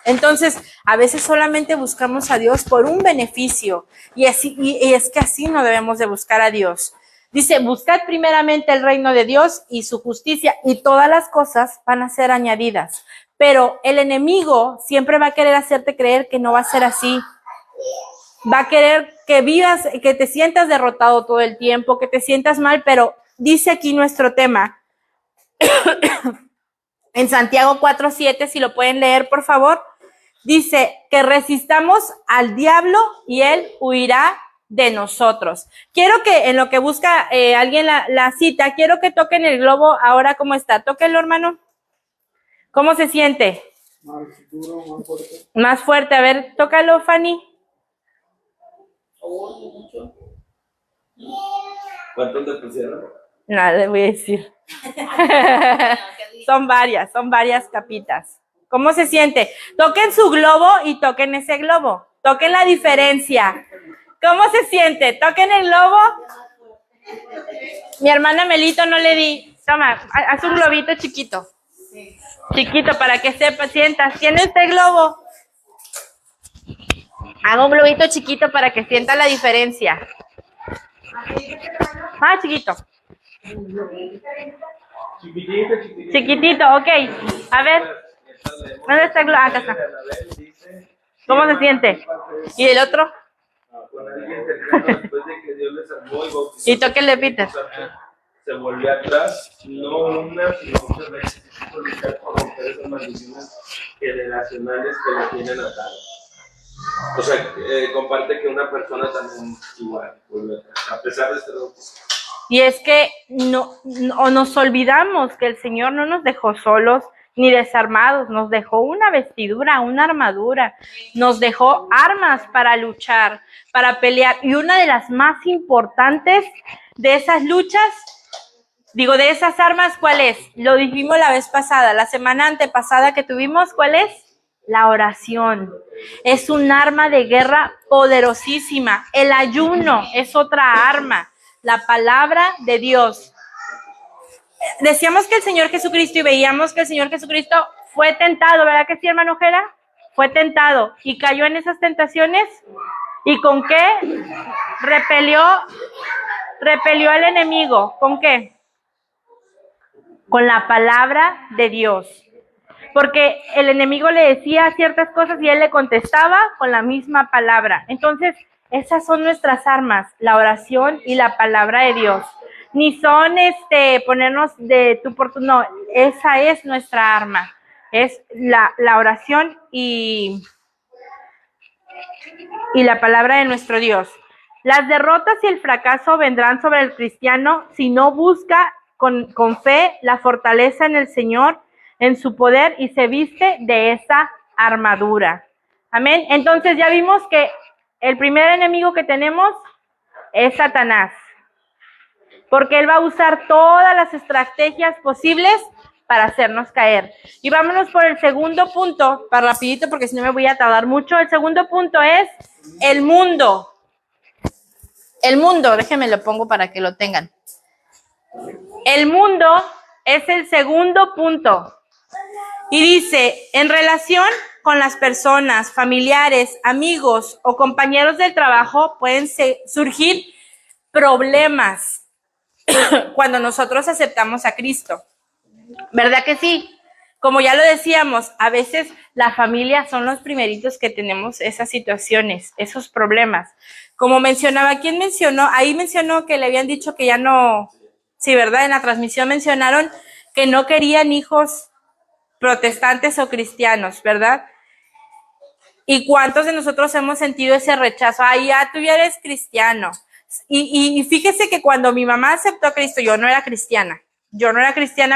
Entonces, a veces solamente buscamos a Dios por un beneficio, y es que así no debemos de buscar a Dios. Dice, buscad primeramente el reino de Dios y su justicia, y todas las cosas van a ser añadidas. Pero el enemigo siempre va a querer hacerte creer que no va a ser así. Va a querer que vivas, que te sientas derrotado todo el tiempo, que te sientas mal, pero dice aquí nuestro tema, en Santiago 4:7, si lo pueden leer, por favor, dice que resistamos al diablo y él huirá de nosotros. Quiero que en lo que busca alguien la cita, quiero que toquen el globo ahora. ¿Cómo está? Tóquenlo, hermano. ¿Cómo se siente? Más duro, más fuerte. Más fuerte. A ver, tócalo, Fanny. ¿Cuántos te pusieron? Nada, le voy a decir. Son varias capitas. ¿Cómo se siente? Toquen su globo y toquen ese globo. Toquen la diferencia. ¿Cómo se siente? Toquen el globo. Mi hermana Melito no le di. Toma, haz un globito chiquito. Chiquito para que sientas. ¿Tiene este globo? Haga un globito chiquito para que sienta la diferencia. Ah, chiquito. Chiquitito, ok. A ver. ¿Dónde está el globo? Acá está. ¿Cómo se siente? ¿Y el otro? Después de que Dios les salvó y bautizó. Y tóquenle, Peter. Se volvió atrás, no una, sino muchas veces por luchar por romper esas maldiciones generacionales que lo tienen atado. O sea, comparte que una persona también igual, a pesar de ser bautizado. Y es que no nos olvidamos que el Señor no nos dejó solos ni desarmados, nos dejó una vestidura, una armadura, nos dejó armas para luchar, para pelear. Y una de las más importantes de esas luchas, de esas armas, ¿cuál es? Lo dijimos la vez pasada, la semana antepasada que tuvimos, ¿cuál es? La oración. Es un arma de guerra poderosísima. El ayuno es otra arma. La palabra de Dios. Decíamos que el Señor Jesucristo, y veíamos que el Señor Jesucristo fue tentado, ¿verdad que sí, hermano Jera? Fue tentado y cayó en esas tentaciones. ¿Y con qué? Repelió al enemigo. ¿Con qué? Con la palabra de Dios. Porque el enemigo le decía ciertas cosas y él le contestaba con la misma palabra. Entonces, Esas son nuestras armas, la oración y la palabra de Dios. Ni son ponernos de tú por tú, no, esa es nuestra arma. Es la oración y la palabra de nuestro Dios. Las derrotas y el fracaso vendrán sobre el cristiano si no busca con fe la fortaleza en el Señor, en su poder, y se viste de esa armadura. Amén. Entonces ya vimos que el primer enemigo que tenemos es Satanás, porque él va a usar todas las estrategias posibles para hacernos caer. Y vámonos por el segundo punto, para rapidito, porque si no me voy a tardar mucho. El segundo punto es el mundo. El mundo, déjenme lo pongo para que lo tengan. El mundo es el segundo punto. Y dice, en relación con las personas, familiares, amigos o compañeros del trabajo, pueden surgir problemas cuando nosotros aceptamos a Cristo. ¿Verdad que sí? Como ya lo decíamos, a veces la familia son los primeritos que tenemos esas situaciones, esos problemas. Como mencionaba, ¿quién mencionó? Ahí mencionó que le habían dicho que ya no, sí, ¿verdad? En la transmisión mencionaron que no querían hijos protestantes o cristianos, ¿verdad? ¿Y cuántos de nosotros hemos sentido ese rechazo? Ay, ya tú ya eres cristiano. Y fíjese que cuando mi mamá aceptó a Cristo, yo no era cristiana,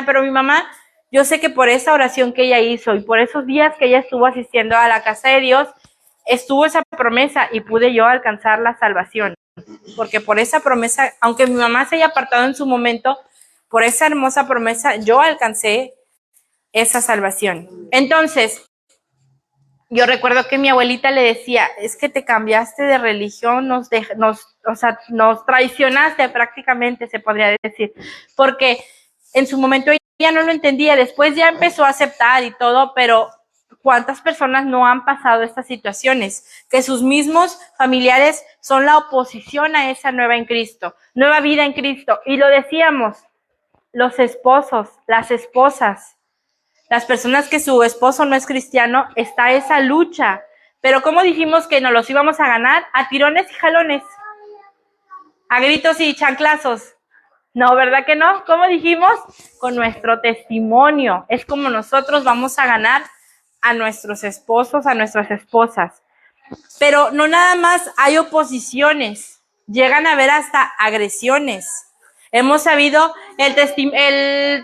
pero mi mamá, yo sé que por esa oración que ella hizo y por esos días que ella estuvo asistiendo a la casa de Dios, estuvo esa promesa y pude yo alcanzar la salvación. Porque por esa promesa, aunque mi mamá se haya apartado en su momento, por esa hermosa promesa, yo alcancé esa salvación. Entonces, yo recuerdo que mi abuelita le decía, es que te cambiaste de religión, nos traicionaste prácticamente, se podría decir, porque en su momento ella no lo entendía, después ya empezó a aceptar y todo, pero ¿cuántas personas no han pasado estas situaciones? Que sus mismos familiares son la oposición a esa nueva vida en Cristo. Y lo decíamos, los esposos, las esposas, las personas que su esposo no es cristiano, está esa lucha. Pero ¿cómo dijimos que nos los íbamos a ganar? A tirones y jalones, a gritos y chanclazos. No, ¿verdad que no? ¿Cómo dijimos? Con nuestro testimonio. Es como nosotros vamos a ganar a nuestros esposos, a nuestras esposas. Pero no nada más hay oposiciones, llegan a haber hasta agresiones. Hemos sabido el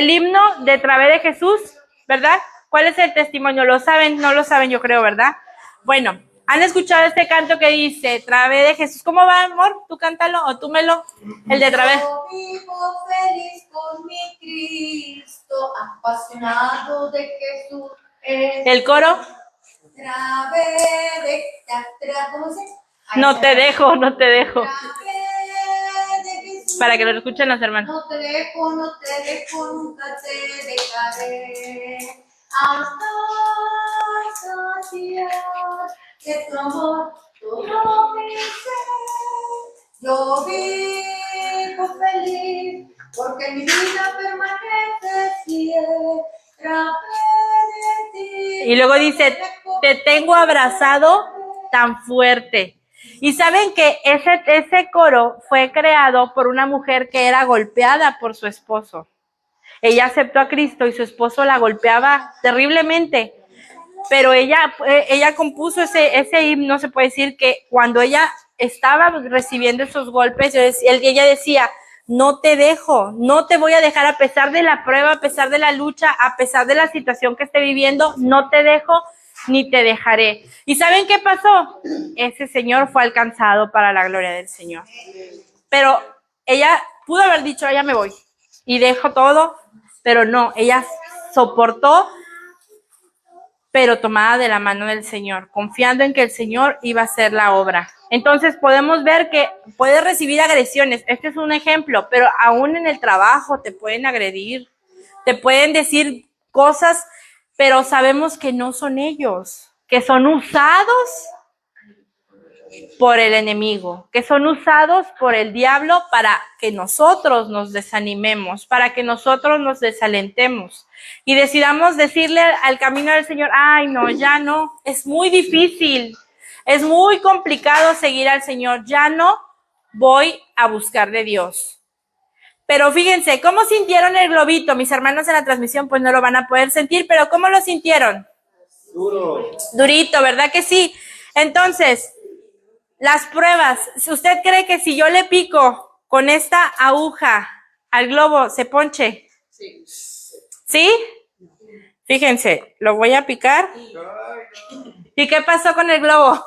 himno de Través de Jesús, ¿verdad? ¿Cuál es el testimonio? ¿Lo saben? No lo saben, yo creo, ¿verdad? Bueno, ¿han escuchado este canto que dice Través de Jesús? ¿Cómo va, amor? ¿Tú cántalo o tú melo? El de Través. Yo vivo feliz con mi Cristo, apasionado de Jesús. El coro. ¿Cómo se? No te dejo. Jesús, para que lo escuchen los hermanos. No te dejo, nunca te dejaré. Hasta saciar de tu amor todo mi ser. Yo vivo feliz porque mi vida permanece fiel. De ti. Y luego dice, te tengo abrazado tan fuerte. Y saben que ese coro fue creado por una mujer que era golpeada por su esposo. Ella aceptó a Cristo y su esposo la golpeaba terriblemente. Pero ella compuso ese himno, se puede decir que cuando ella estaba recibiendo esos golpes, ella decía, no te dejo, no te voy a dejar a pesar de la prueba, a pesar de la lucha, a pesar de la situación que esté viviendo, no te dejo ni te dejaré. ¿Y saben qué pasó? Ese señor fue alcanzado para la gloria del Señor. Pero ella pudo haber dicho, ya me voy y dejo todo, pero no, ella soportó, pero tomada de la mano del Señor, confiando en que el Señor iba a hacer la obra. Entonces podemos ver que puedes recibir agresiones. Este es un ejemplo, pero aún en el trabajo te pueden agredir, te pueden decir cosas, pero sabemos que no son ellos, que son usados por el enemigo, que son usados por el diablo para que nosotros nos desanimemos, para que nosotros nos desalentemos y decidamos decirle al camino del Señor, ay no, ya no, es muy difícil, Es muy complicado seguir al Señor. Ya no voy a buscar de Dios. Pero fíjense, ¿cómo sintieron el globito? Mis hermanos en la transmisión pues no lo van a poder sentir, pero ¿cómo lo sintieron? Duro. Durito, ¿verdad que sí? Entonces, las pruebas. Si usted cree que si yo le pico con esta aguja al globo, ¿se ponche? Sí. ¿Sí? Fíjense, lo voy a picar. ¿Y qué pasó con el globo?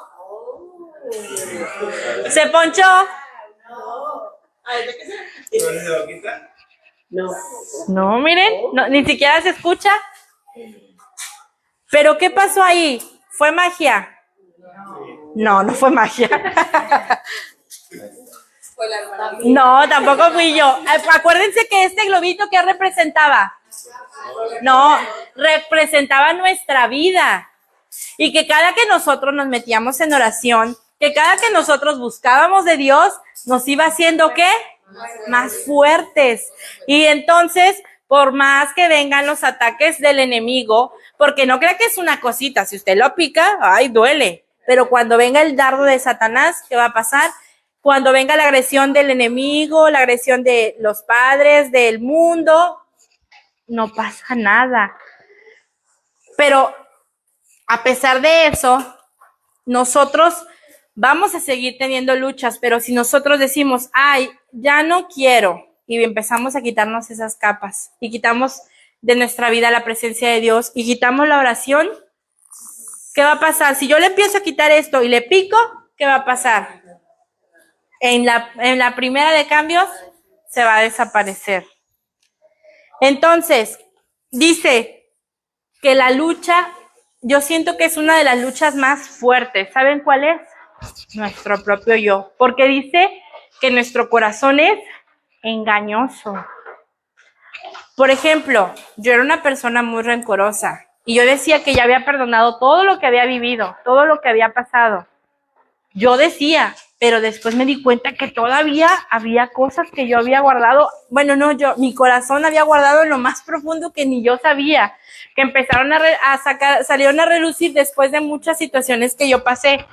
¿Se ponchó? No, miren, no, ni siquiera se escucha. ¿Pero qué pasó ahí? ¿Fue magia? No, no fue magia. No, tampoco fui yo. Acuérdense que este globito, ¿qué representaba? No, representaba nuestra vida. Y que cada que nosotros nos metíamos en oración, que cada que nosotros buscábamos de Dios, nos iba haciendo, ¿qué? Más fuertes. Y entonces, por más que vengan los ataques del enemigo, porque no crea que es una cosita, si usted lo pica, ay, duele. Pero cuando venga el dardo de Satanás, ¿qué va a pasar? Cuando venga la agresión del enemigo, la agresión de los padres, del mundo, no pasa nada. Pero a pesar de eso, nosotros vamos a seguir teniendo luchas, pero si nosotros decimos, ay, ya no quiero, y empezamos a quitarnos esas capas, y quitamos de nuestra vida la presencia de Dios, y quitamos la oración, ¿qué va a pasar? Si yo le empiezo a quitar esto y le pico, ¿qué va a pasar? En la primera de cambios, se va a desaparecer. Entonces, dice que la lucha, yo siento que es una de las luchas más fuertes. ¿Saben cuál es? Nuestro propio yo. Porque dice que nuestro corazón es engañoso. Por ejemplo, yo era una persona muy rencorosa y yo decía que ya había perdonado todo lo que había vivido, todo lo que había pasado. Yo decía, pero después me di cuenta que todavía había cosas que yo había guardado. Bueno, no, mi corazón había guardado en lo más profundo que ni yo sabía, que empezaron salieron a relucir después de muchas situaciones que yo pasé.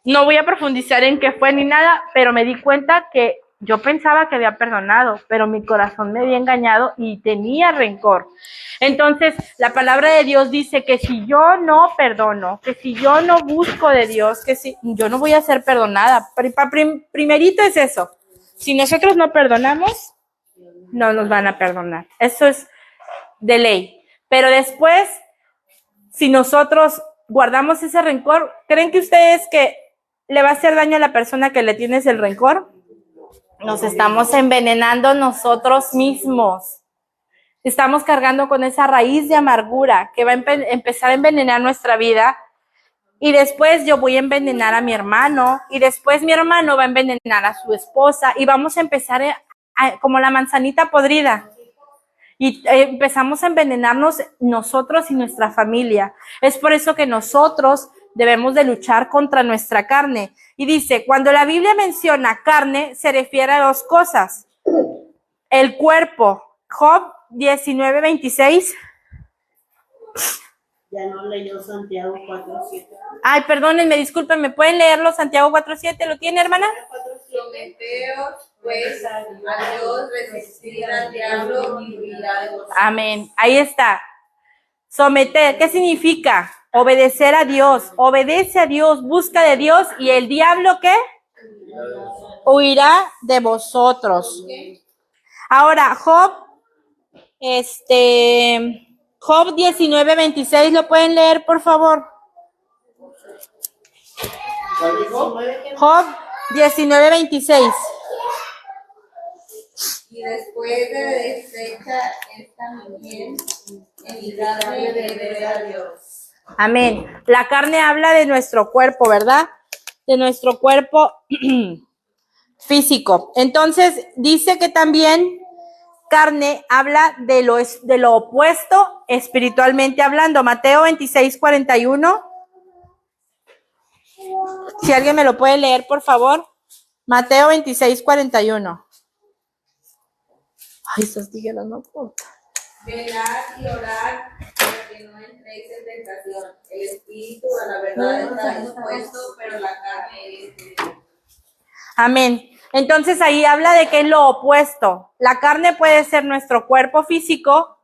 No voy a profundizar en qué fue ni nada, pero me di cuenta que yo pensaba que había perdonado, pero mi corazón me había engañado y tenía rencor. Entonces, la palabra de Dios dice que si yo no perdono, que si yo no busco de Dios, que si yo no voy a ser perdonada. Primerito es eso. Si nosotros no perdonamos, no nos van a perdonar. Eso es de ley. Pero después, si nosotros guardamos ese rencor, ¿creen que ustedes que le va a hacer daño a la persona que le tienes el rencor? Nos estamos envenenando nosotros mismos. Estamos cargando con esa raíz de amargura que va a empezar a envenenar nuestra vida. Y después yo voy a envenenar a mi hermano. Y después mi hermano va a envenenar a su esposa. Y vamos a empezar como la manzanita podrida. Y empezamos a envenenarnos nosotros y nuestra familia. Es por eso que nosotros debemos de luchar contra nuestra carne. Y dice, cuando la Biblia menciona carne, se refiere a dos cosas. El cuerpo. Job 19:26. Ya no leyó Santiago 4:7. Ay, perdónenme, discúlpenme, ¿pueden leerlo? Santiago 4:7, ¿lo tiene, hermana? Someteos, pues, a Dios, resistir al diablo y huirá de vosotros. Amén. Ahí está. Someter, ¿qué significa? Obedecer a Dios. Obedece a Dios, busca de Dios y el diablo, ¿qué? Huirá de vosotros. Ahora, Job 19:26, ¿lo pueden leer, por favor? Job 19:26. Y después de deshecha esta miel, en mi carne beberé a Dios. Amén. La carne habla de nuestro cuerpo, ¿verdad? De nuestro cuerpo físico. Entonces, dice que también carne habla de lo opuesto espiritualmente hablando. Mateo 26:41. Si alguien me lo puede leer, por favor. Mateo 26:41. Ay, esas dígalas no puedo. Velad y orad para que no entréis en tentación. El espíritu a la verdad está dispuesto, pero la carne es débil. Amén. Entonces ahí habla de que es lo opuesto. La carne puede ser nuestro cuerpo físico.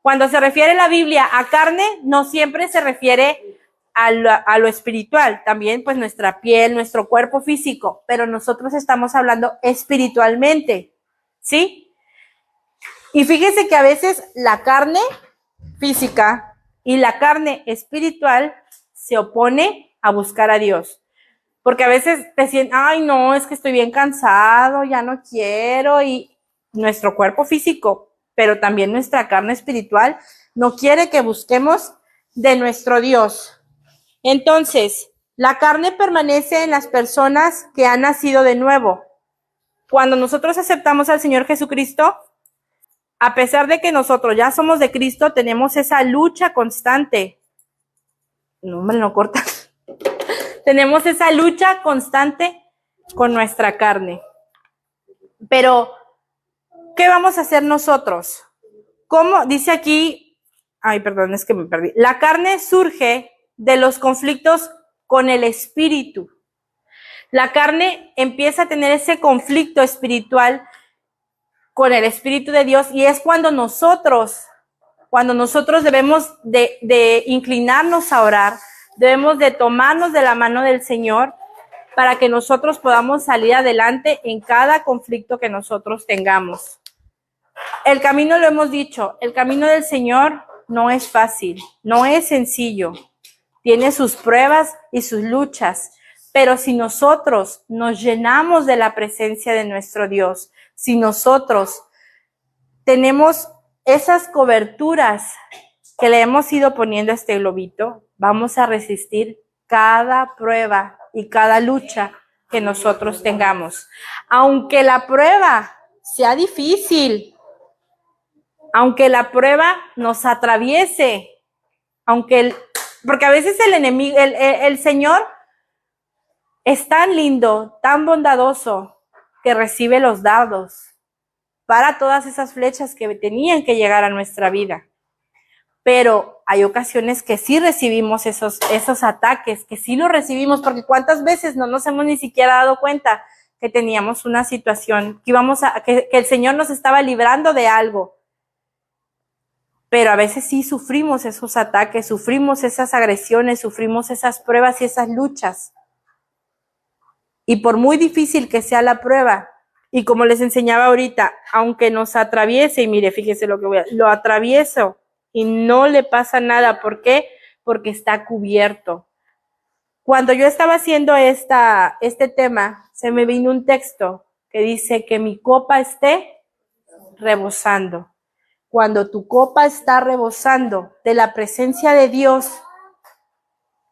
Cuando se refiere la Biblia a carne, no siempre se refiere a lo espiritual. También pues nuestra piel, nuestro cuerpo físico. Pero nosotros estamos hablando espiritualmente. ¿Sí? Y fíjese que a veces la carne física y la carne espiritual se opone a buscar a Dios. Porque a veces te sientes, ay no, es que estoy bien cansado, ya no quiero, y nuestro cuerpo físico, pero también nuestra carne espiritual, no quiere que busquemos de nuestro Dios. Entonces, la carne permanece en las personas que han nacido de nuevo. Cuando nosotros aceptamos al Señor Jesucristo, a pesar de que nosotros ya somos de Cristo, tenemos esa lucha constante. No, hombre, no corta. Tenemos esa lucha constante con nuestra carne. Pero, ¿qué vamos a hacer nosotros? ¿Cómo? Dice aquí, ay, perdón, es que me perdí. La carne surge de los conflictos con el espíritu. La carne empieza a tener ese conflicto espiritual con el Espíritu de Dios, y es cuando nosotros debemos de inclinarnos a orar, debemos de tomarnos de la mano del Señor para que nosotros podamos salir adelante en cada conflicto que nosotros tengamos. El camino, lo hemos dicho, el camino del Señor no es fácil, no es sencillo, tiene sus pruebas y sus luchas, pero si nosotros nos llenamos de la presencia de nuestro Dios, si nosotros tenemos esas coberturas que le hemos ido poniendo a este globito, vamos a resistir cada prueba y cada lucha que nosotros tengamos. Aunque la prueba sea difícil, aunque la prueba nos atraviese, porque a veces el enemigo, el Señor es tan lindo, tan bondadoso, que recibe los dardos para todas esas flechas que tenían que llegar a nuestra vida. Pero hay ocasiones que sí recibimos esos ataques, que sí los recibimos, porque cuántas veces no nos hemos ni siquiera dado cuenta que teníamos una situación, que el Señor nos estaba librando de algo. Pero a veces sí sufrimos esos ataques, sufrimos esas agresiones, sufrimos esas pruebas y esas luchas. Y por muy difícil que sea la prueba, y como les enseñaba ahorita, aunque nos atraviese, y mire, fíjese lo atravieso y no le pasa nada. ¿Por qué? Porque está cubierto. Cuando yo estaba haciendo este tema, se me vino un texto que dice que mi copa esté rebosando. Cuando tu copa está rebosando de la presencia de Dios,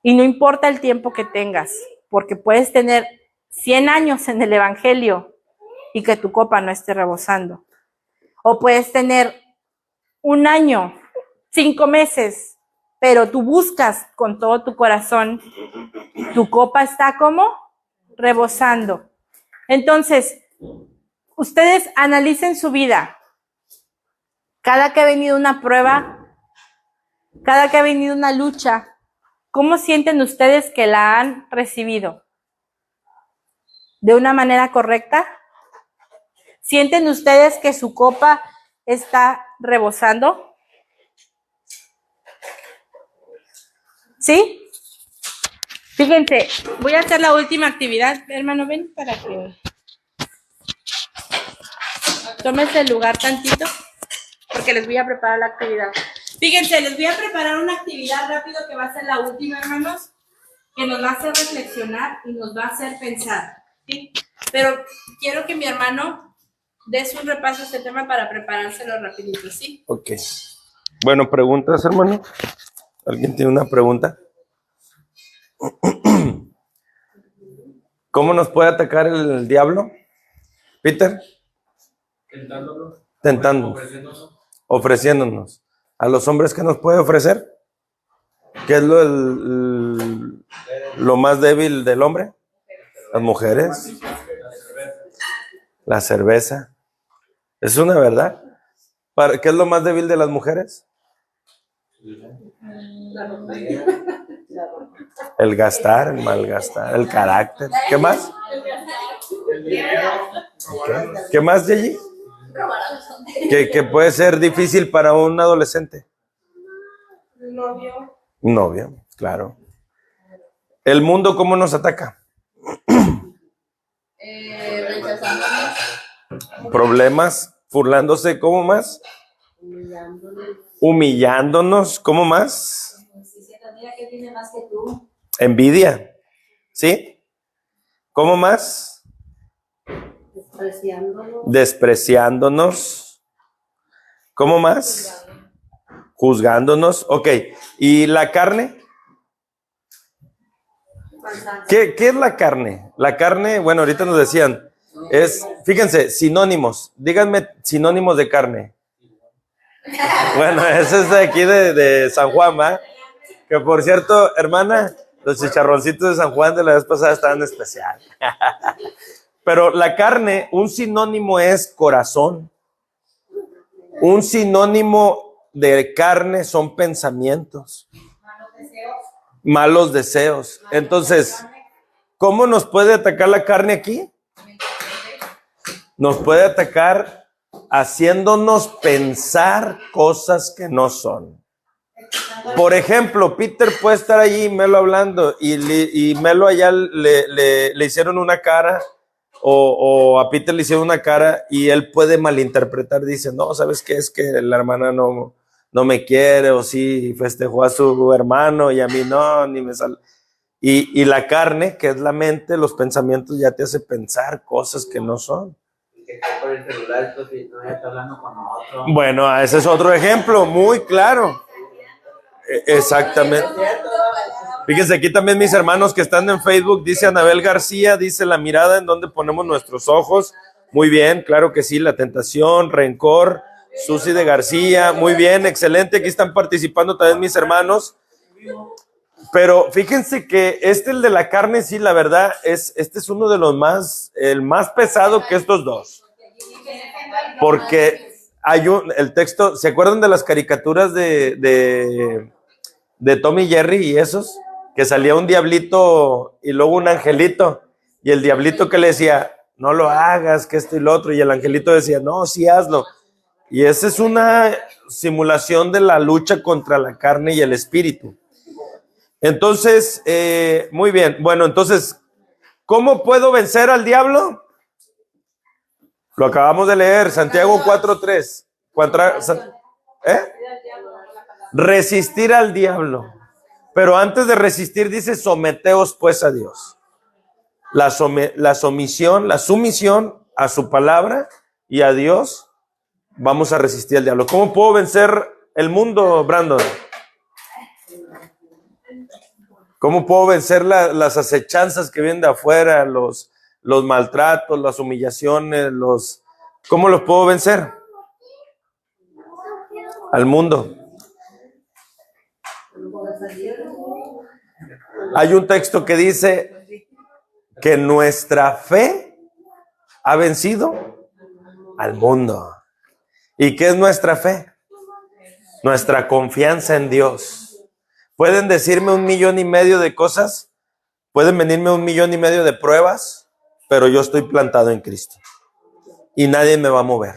y no importa el tiempo que tengas, porque puedes tener 100 años en el Evangelio y que tu copa no esté rebosando. O puedes tener 1 año, 5 meses, pero tú buscas con todo tu corazón, tu copa está como rebosando. Entonces, ustedes analicen su vida. Cada que ha venido una prueba, cada que ha venido una lucha, ¿cómo sienten ustedes que la han recibido? ¿De una manera correcta? ¿Sienten ustedes que su copa está rebosando? ¿Sí? Fíjense, voy a hacer la última actividad. Hermano, ven para que tómense el lugar tantito, porque les voy a preparar la actividad. Fíjense, les voy a preparar una actividad rápido que va a ser la última, hermanos, que nos va a hacer reflexionar y nos va a hacer pensar, ¿sí? Pero quiero que mi hermano des un repaso a este tema para preparárselo rapidito, ¿sí? Ok. Bueno, preguntas, hermano. ¿Alguien tiene una pregunta? ¿Cómo nos puede atacar el diablo? Peter. Tentándonos. Ofreciéndonos. ¿A los hombres qué nos puede ofrecer? ¿Qué es lo más débil del hombre? Las mujeres. La cerveza. Es una verdad. ¿Qué es lo más débil de las mujeres? El gastar, el malgastar, el carácter. ¿Qué más? ¿Qué más, Yeyi? Que puede ser difícil para un adolescente. Novio, claro. ¿El mundo cómo nos ataca? Rechazándonos. Problemas, burlándose, ¿cómo más? Humillándonos, ¿cómo más? Diciendo, mira que tiene más que tú. Envidia, ¿sí? ¿Cómo más? Despreciándonos. ¿Cómo más? Juzgándonos. Ok, ¿y la carne? ¿Qué es la carne? La carne, bueno, ahorita nos decían, es, fíjense, sinónimos. Díganme sinónimos de carne. Bueno, ese es de aquí de San Juan, ¿va? Que por cierto, hermana, los chicharroncitos de San Juan de la vez pasada estaban especial. Pero la carne, un sinónimo es corazón. Un sinónimo de carne son pensamientos. Malos deseos. Entonces, ¿cómo nos puede atacar la carne aquí? Nos puede atacar haciéndonos pensar cosas que no son. Por ejemplo, Peter puede estar allí, Melo hablando, y Melo allá le hicieron una cara, o a Peter le hicieron una cara, y él puede malinterpretar, dice, no, ¿sabes qué? Es que la hermana no me quiere, o sí festejó a su hermano, y a mí no, ni me sale. Y la carne, que es la mente, los pensamientos ya te hace pensar cosas que no son. Por el celular, no está hablando con otro. Bueno, ese es otro ejemplo muy claro. Exactamente. Fíjense aquí también mis hermanos que están en Facebook, dice Anabel García, dice la mirada en donde ponemos nuestros ojos. Muy bien, claro que sí, la tentación, rencor. Susi de García, muy bien, excelente, aquí están participando también mis hermanos. Pero fíjense que el de la carne, sí, la verdad, este es uno de los el más pesado que estos dos. Porque hay el texto, ¿se acuerdan de las caricaturas de Tom y Jerry y esos? Que salía un diablito y luego un angelito, y el diablito que le decía, no lo hagas, que esto y lo otro, y el angelito decía, no, sí hazlo. Y esa es una simulación de la lucha contra la carne y el espíritu. Entonces, muy bien. Bueno, entonces, ¿cómo puedo vencer al diablo? Lo acabamos de leer, Santiago 4:3. Resistir al diablo. Pero antes de resistir dice, someteos pues a Dios. La sumisión a su palabra y a Dios, vamos a resistir al diablo. ¿Cómo puedo vencer el mundo, Brandon? ¿Cómo puedo vencer las acechanzas que vienen de afuera, los maltratos, las humillaciones, ¿cómo los puedo vencer? Al mundo. Hay un texto que dice que nuestra fe ha vencido al mundo. ¿Y qué es nuestra fe? Nuestra confianza en Dios. Pueden decirme 1,5 millones de cosas, pueden venirme 1,5 millones de pruebas, pero yo estoy plantado en Cristo. Y nadie me va a mover.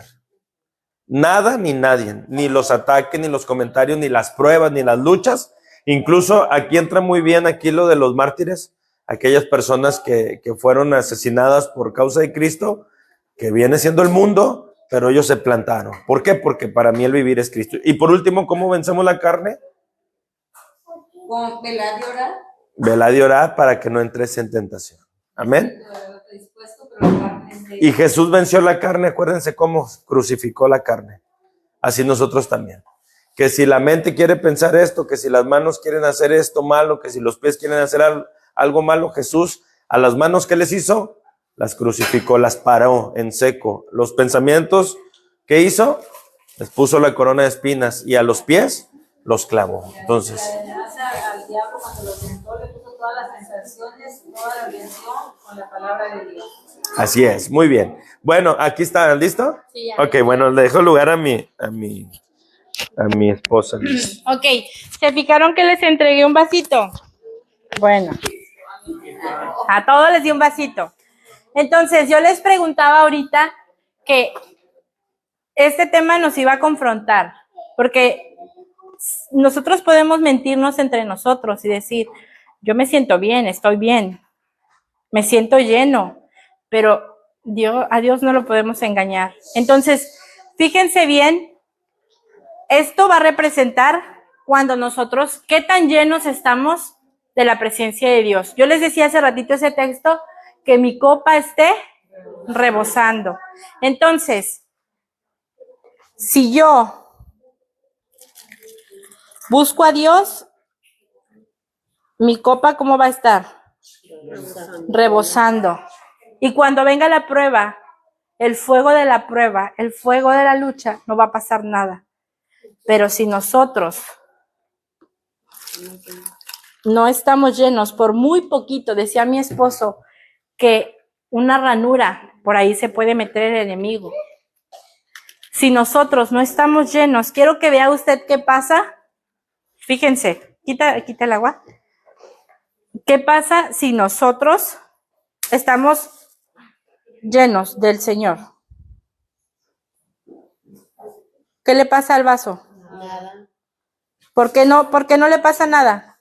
Nada ni nadie, ni los ataques, ni los comentarios, ni las pruebas, ni las luchas. Incluso aquí entra muy bien aquí lo de los mártires, aquellas personas que fueron asesinadas por causa de Cristo, que viene siendo el mundo, pero ellos se plantaron. ¿Por qué? Porque para mí el vivir es Cristo. Y por último, ¿cómo vencemos la carne? Con velar y orar. Velar y orar para que no entres en tentación. Amén. Y Jesús venció la carne, acuérdense cómo crucificó la carne. Así nosotros también. Que si la mente quiere pensar esto, que si las manos quieren hacer esto malo, que si los pies quieren hacer algo malo, Jesús a las manos que les hizo, las crucificó, las paró en seco. Los pensamientos que hizo, les puso la corona de espinas y a los pies los clavó. Entonces, al diablo cuando lo tentó le puso todas las sensaciones, toda la atención con la palabra de Dios. Así es, muy bien. Bueno, aquí está, ¿listo? Sí, ya. Ok, bueno, le dejo lugar a mi A mi esposa. Ok, ¿se fijaron que les entregué un vasito? Bueno, a todos les di un vasito. Entonces, yo les preguntaba ahorita que este tema nos iba a confrontar, porque nosotros podemos mentirnos entre nosotros y decir, yo me siento bien, estoy bien, me siento lleno, pero a Dios no lo podemos engañar. Entonces, fíjense bien, esto va a representar cuando nosotros, qué tan llenos estamos de la presencia de Dios. Yo les decía hace ratito ese texto, que mi copa esté rebosando. Entonces, si yo busco a Dios, mi copa, ¿cómo va a estar? Rebosando. Y cuando venga la prueba, el fuego de la prueba, el fuego de la lucha, no va a pasar nada. Pero si nosotros no estamos llenos, por muy poquito, decía mi esposo, que una ranura, por ahí se puede meter el enemigo. Si nosotros no estamos llenos, quiero que vea usted qué pasa. Fíjense, quita el agua. ¿Qué pasa si nosotros estamos llenos del Señor? ¿Qué le pasa al vaso? Nada. ¿Por qué no le pasa nada?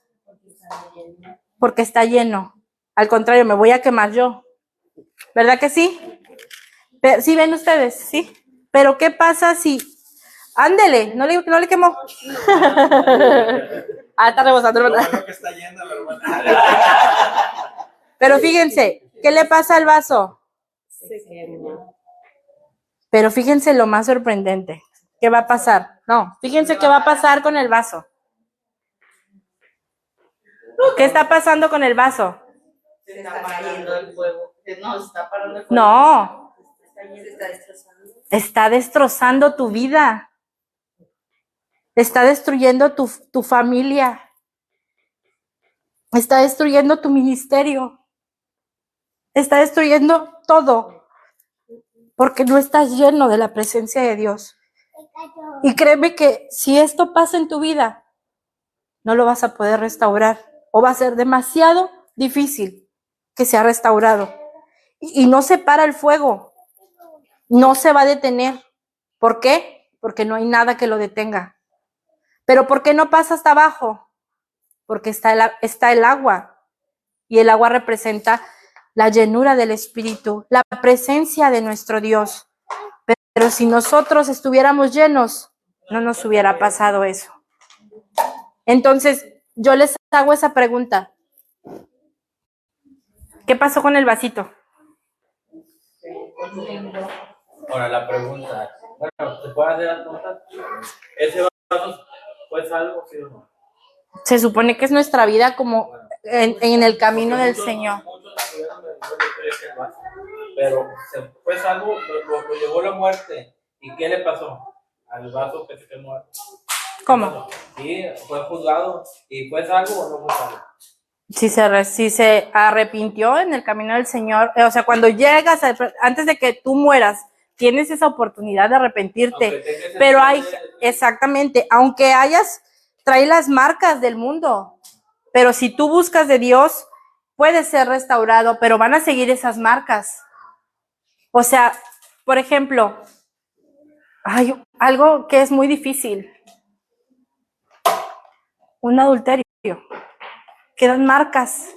Porque está lleno. Al contrario, me voy a quemar yo. ¿Verdad que sí? ¿Sí ven ustedes? ¿Sí? Pero ¿qué pasa si... Ándele, no le quemó. Está rebosando. Pero fíjense, ¿qué le pasa al vaso? Pero fíjense lo más sorprendente. ¿Qué va a pasar? No, fíjense qué va a pasar con el vaso. ¿Qué está pasando con el vaso? Se está apagando el fuego. No, se está apagando el fuego. No. Se está destrozando. Está destrozando tu vida. Está destruyendo tu familia. Está destruyendo tu ministerio. Está destruyendo todo. Porque no estás lleno de la presencia de Dios. Y créeme que si esto pasa en tu vida, no lo vas a poder restaurar. O va a ser demasiado difícil que sea restaurado. Y no se para el fuego. No se va a detener. ¿Por qué? Porque no hay nada que lo detenga. ¿Pero por qué no pasa hasta abajo? Porque está el agua. Y el agua representa la llenura del Espíritu, la presencia de nuestro Dios. Pero si nosotros estuviéramos llenos, no nos hubiera pasado eso. Entonces, yo les hago esa pregunta. ¿Qué pasó con el vasito? Ahora la pregunta, bueno, ¿se puede hacer la pregunta? ¿Ese vaso fue salvo, sí o no? Se supone que es nuestra vida como en el camino del Señor. Muchos estuvieron vendiendo ese vaso, pero se fue salvo, lo llevó la muerte. ¿Y qué le pasó al vaso que se quemó? ¿Cómo? Sí, fue juzgado. ¿Y fue salvo o no fue salvo? Si se arrepintió en el camino del Señor, o sea, cuando llegas, antes de que tú mueras, tienes esa oportunidad de arrepentirte, pero exactamente, aunque trae las marcas del mundo, pero si tú buscas de Dios, puedes ser restaurado, pero van a seguir esas marcas. O sea, por ejemplo, hay algo que es muy difícil, un adulterio. Quedan marcas.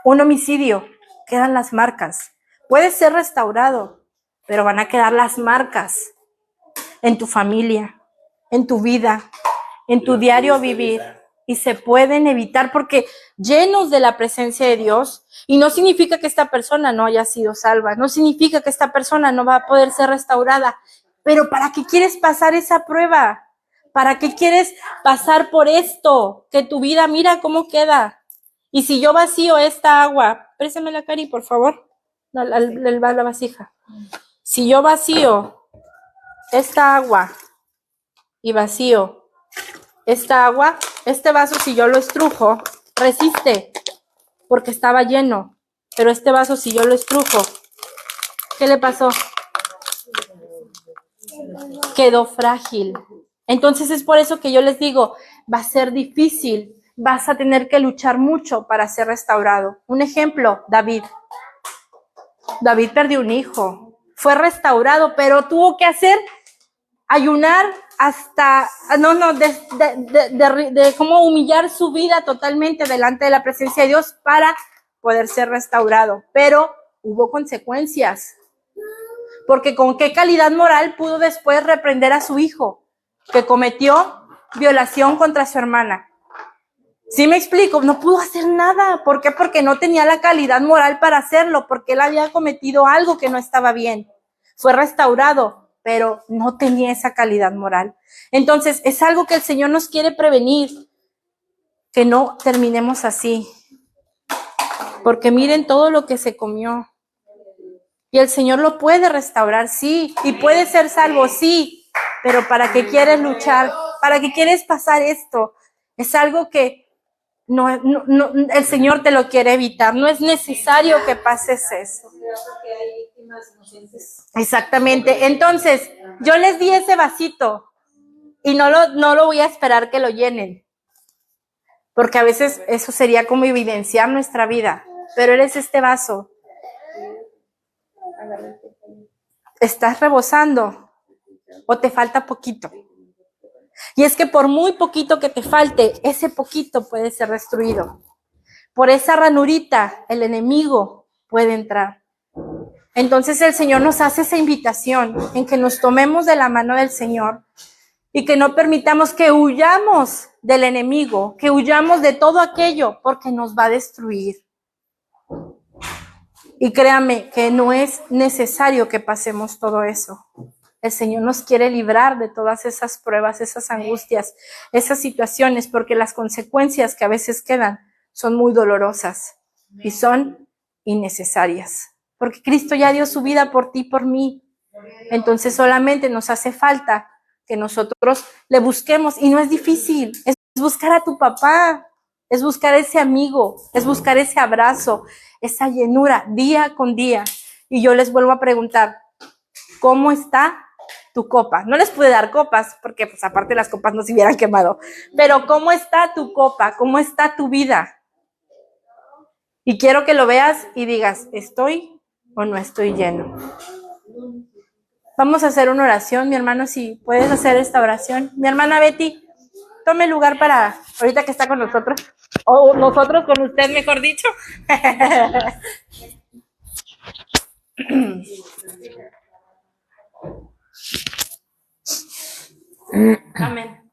Un homicidio, quedan las marcas. Puede ser restaurado, pero van a quedar las marcas en tu familia, en tu vida, en tu diario vivir. Y se pueden evitar porque llenos de la presencia de Dios, y no significa que esta persona no haya sido salva, no significa que esta persona no va a poder ser restaurada, pero ¿para qué quieres pasar esa prueba? ¿Para qué quieres pasar por esto? Que tu vida, mira cómo queda. Y si yo vacío esta agua, préstame la Cari, por favor, la vasija. Si yo vacío esta agua y vacío esta agua, este vaso, si yo lo estrujo, resiste, porque estaba lleno. Pero este vaso, si yo lo estrujo, ¿qué le pasó? quedó frágil. Entonces es por eso que yo les digo, va a ser difícil, vas a tener que luchar mucho para ser restaurado. Un ejemplo, David. David perdió un hijo, fue restaurado, pero tuvo que ayunar hasta, de cómo humillar su vida totalmente delante de la presencia de Dios para poder ser restaurado. Pero hubo consecuencias, porque con qué calidad moral pudo después reprender a su hijo que cometió violación contra su hermana. ¿Sí me explico? No pudo hacer nada. ¿Por qué? Porque no tenía la calidad moral para hacerlo, porque él había cometido algo que no estaba bien. Fue restaurado, pero no tenía esa calidad moral. Entonces, es algo que el Señor nos quiere prevenir, que no terminemos así. Porque miren todo lo que se comió. Y el Señor lo puede restaurar, sí. Y puede ser salvo, sí. Pero ¿para qué quieres luchar? ¿Para qué quieres pasar esto? Es algo que no, el Señor te lo quiere evitar. No es necesario que pases eso. Exactamente. Entonces, yo les di ese vasito y no lo voy a esperar que lo llenen. Porque a veces eso sería como evidenciar nuestra vida. Pero eres este vaso. ¿Estás rebosando o te falta poquito? Y es que por muy poquito que te falte, ese poquito puede ser destruido. Por esa ranurita, el enemigo puede entrar. Entonces el Señor nos hace esa invitación en que nos tomemos de la mano del Señor y que no permitamos que huyamos del enemigo, que huyamos de todo aquello, porque nos va a destruir. Y créame que no es necesario que pasemos todo eso. El Señor nos quiere librar de todas esas pruebas, esas angustias, esas situaciones, porque las consecuencias que a veces quedan son muy dolorosas y son innecesarias. Porque Cristo ya dio su vida por ti y por mí. Entonces solamente nos hace falta que nosotros le busquemos. Y no es difícil, es buscar a tu papá, es buscar ese amigo, es buscar ese abrazo, esa llenura día con día. Y yo les vuelvo a preguntar, ¿cómo está tu copa? No les pude dar copas porque pues aparte las copas no se hubieran quemado, pero ¿cómo está tu copa? ¿Cómo está tu vida? Y quiero que lo veas y digas, ¿estoy o no estoy lleno? Vamos a hacer una oración, mi hermano, si puedes hacer esta oración. Mi hermana Betty, tome lugar para ahorita que está con nosotros, o nosotros con usted, mejor dicho. Amén.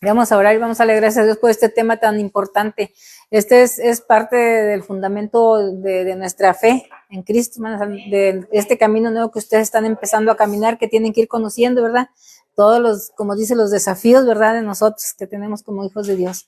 Vamos a orar y vamos a darle gracias a Dios por este tema tan importante. Este es parte del fundamento de nuestra fe en Cristo, de este camino nuevo que ustedes están empezando a caminar, que tienen que ir conociendo, ¿verdad? Todos los, como dice, los desafíos, ¿verdad? De nosotros que tenemos como hijos de Dios.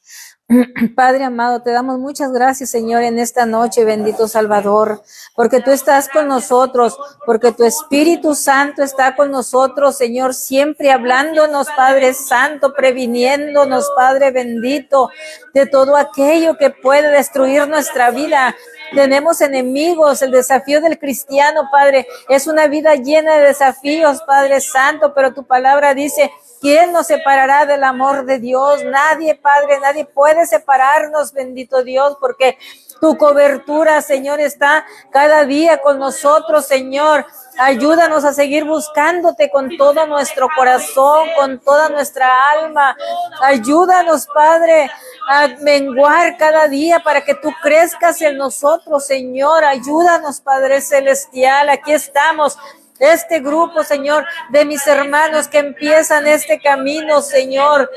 Padre amado, te damos muchas gracias, Señor, en esta noche, bendito Salvador, porque tú estás con nosotros, porque tu Espíritu Santo está con nosotros, Señor, siempre hablándonos, Padre Santo, previniéndonos, Padre bendito, de todo aquello que puede destruir nuestra vida. Tenemos enemigos, el desafío del cristiano, Padre, es una vida llena de desafíos, Padre Santo, pero tu palabra dice, ¿quién nos separará del amor de Dios? Nadie, Padre, nadie puede separarnos, bendito Dios, porque tu cobertura, Señor, está cada día con nosotros, Señor. Ayúdanos a seguir buscándote con todo nuestro corazón, con toda nuestra alma. Ayúdanos, Padre, a menguar cada día para que tú crezcas en nosotros, Señor. Ayúdanos, Padre Celestial. Aquí estamos. Este grupo, Señor, de mis hermanos que empiezan este camino, Señor.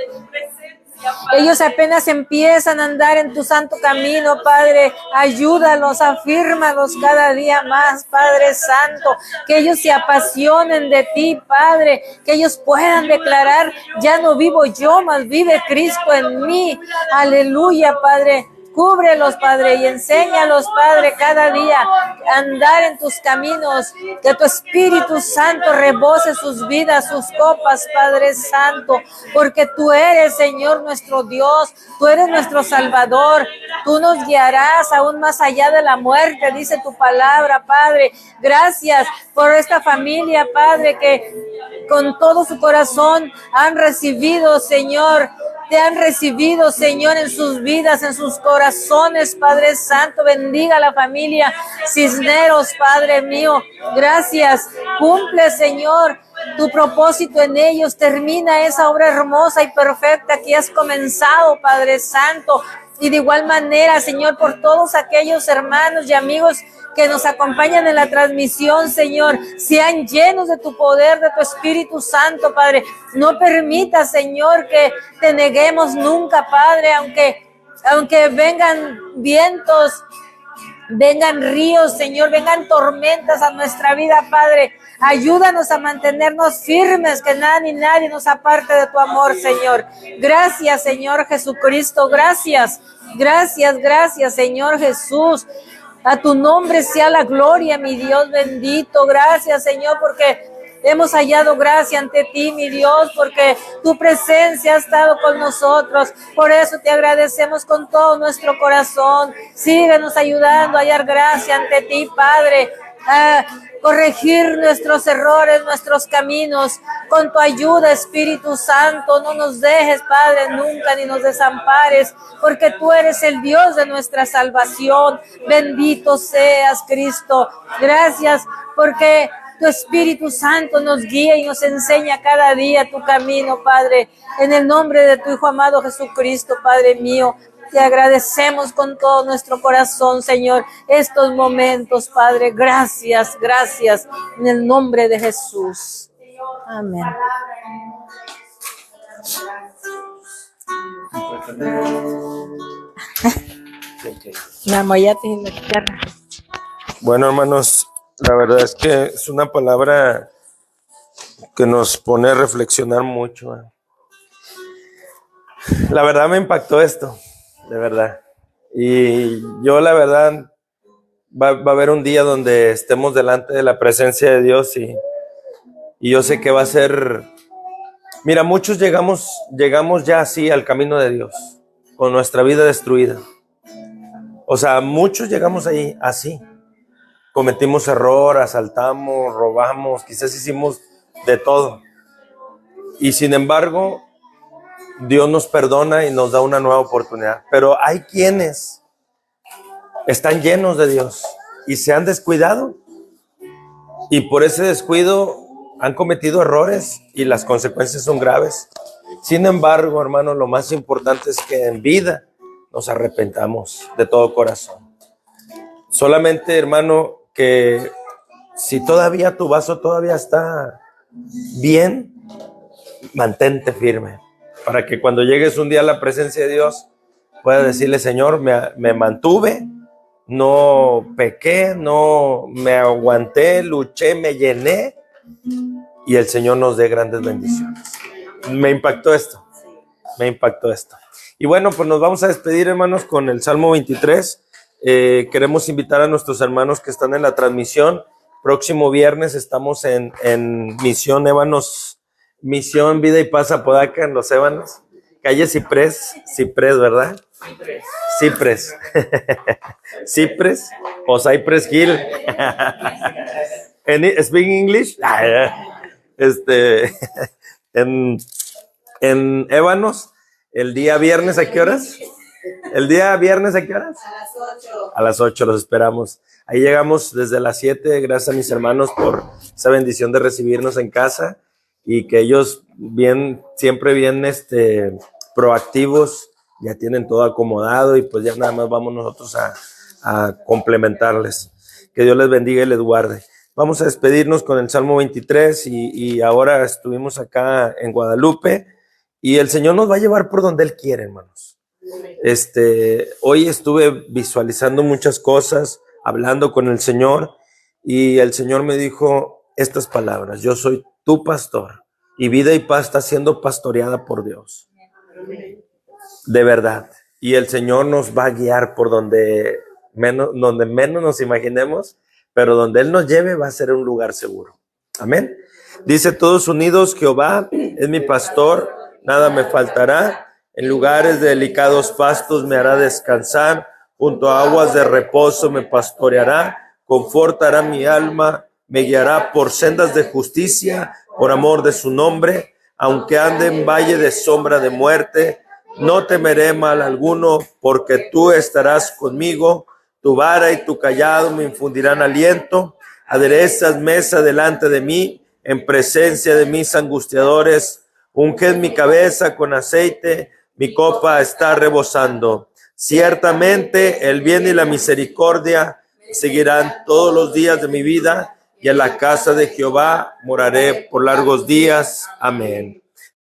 Ellos apenas empiezan a andar en tu santo camino, Padre. Ayúdalos, afírmalos cada día más, Padre Santo. Que ellos se apasionen de ti, Padre. Que ellos puedan declarar, ya no vivo yo, mas vive Cristo en mí. Aleluya, Padre. Cúbrelos, Padre, y enséñalos, Padre, cada día a andar en tus caminos. Que tu Espíritu Santo rebose sus vidas, sus copas, Padre Santo, porque tú eres, Señor, nuestro Dios. Tú eres nuestro Salvador. Tú nos guiarás aún más allá de la muerte, dice tu palabra, Padre. Gracias por esta familia, Padre, que con todo su corazón han recibido, Señor, te han recibido, Señor, en sus vidas, en sus corazones, Padre Santo. Bendiga a la familia Cisneros, Padre mío. Gracias. Cumple, Señor, tu propósito en ellos. Termina esa obra hermosa y perfecta que has comenzado, Padre Santo. Y de igual manera, Señor, por todos aquellos hermanos y amigos que nos acompañan en la transmisión, Señor, sean llenos de tu poder, de tu Espíritu Santo, Padre. No permita, Señor, que te neguemos nunca, Padre, aunque vengan vientos, vengan ríos, Señor, vengan tormentas a nuestra vida, Padre. Ayúdanos a mantenernos firmes, que nada ni nadie nos aparte de tu amor, Señor. Gracias, Señor Jesucristo, gracias, gracias, gracias, Señor Jesús. A tu nombre sea la gloria, mi Dios bendito. Gracias, Señor, porque hemos hallado gracia ante ti, mi Dios, porque tu presencia ha estado con nosotros. Por eso te agradecemos con todo nuestro corazón. Síguenos ayudando a hallar gracia ante ti, Padre, a corregir nuestros errores, nuestros caminos. Con tu ayuda, Espíritu Santo, no nos dejes, Padre, nunca, ni nos desampares, porque tú eres el Dios de nuestra salvación. Bendito seas, Cristo. Gracias, porque tu Espíritu Santo nos guía y nos enseña cada día tu camino, Padre. En el nombre de tu Hijo amado Jesucristo, Padre mío, te agradecemos con todo nuestro corazón, Señor, estos momentos, Padre. Gracias, gracias, en el nombre de Jesús. Amén. Me amollaste en la guitarra. Bueno, hermanos, la verdad es que es una palabra que nos pone a reflexionar mucho. La verdad me impactó esto, de verdad. Y yo, la verdad, va a haber un día donde estemos delante de la presencia de Dios y yo sé que va a ser... Mira, muchos llegamos ya así al camino de Dios, con nuestra vida destruida. O sea, muchos llegamos ahí así. Cometimos error, asaltamos, robamos, quizás hicimos de todo. Y sin embargo, Dios nos perdona y nos da una nueva oportunidad. Pero hay quienes están llenos de Dios y se han descuidado. Y por ese descuido han cometido errores y las consecuencias son graves. Sin embargo, hermano, lo más importante es que en vida nos arrepentamos de todo corazón. Solamente, hermano, que si todavía tu vaso todavía está bien, mantente firme, para que cuando llegues un día a la presencia de Dios, puedas decirle: Señor, me mantuve, no pequé, no me aguanté, luché, me llené, y el Señor nos dé grandes bendiciones. Me impactó esto. Y bueno, pues nos vamos a despedir, hermanos, con el Salmo 23. Queremos invitar a nuestros hermanos que están en la transmisión. Próximo viernes estamos en Misión Ébanos, Misión Vida y Paz Apodaca, en Los Ébanos, calle Ciprés, ¿verdad? Ciprés. Ciprés o Cypress Hill. Speak English. En Ébanos, el día viernes, ¿a qué horas? ¿El día viernes a qué horas? A las 8. A las 8 los esperamos. Ahí llegamos desde las 7. Gracias a mis hermanos por esa bendición de recibirnos en casa y que ellos siempre bien proactivos, ya tienen todo acomodado y pues ya nada más vamos nosotros a complementarles. Que Dios les bendiga y les guarde. Vamos a despedirnos con el Salmo 23 y ahora estuvimos acá en Guadalupe y el Señor nos va a llevar por donde Él quiere, hermanos. Hoy estuve visualizando muchas cosas, hablando con el Señor y el Señor me dijo estas palabras: yo soy tu pastor y Vida y Paz está siendo pastoreada por Dios. De verdad. Y el Señor nos va a guiar por donde menos nos imaginemos, pero donde Él nos lleve va a ser un lugar seguro. Amén. Dice: todos unidos, Jehová es mi pastor, nada me faltará. En lugares de delicados pastos me hará descansar, junto a aguas de reposo me pastoreará, confortará mi alma, me guiará por sendas de justicia, por amor de su nombre. Aunque ande en valle de sombra de muerte, no temeré mal alguno, porque tú estarás conmigo. Tu vara y tu cayado me infundirán aliento. Aderezas mesa delante de mí, en presencia de mis angustiadores. Unged mi cabeza con aceite, mi copa está rebosando. Ciertamente el bien y la misericordia seguirán todos los días de mi vida, y en la casa de Jehová moraré por largos días. Amén.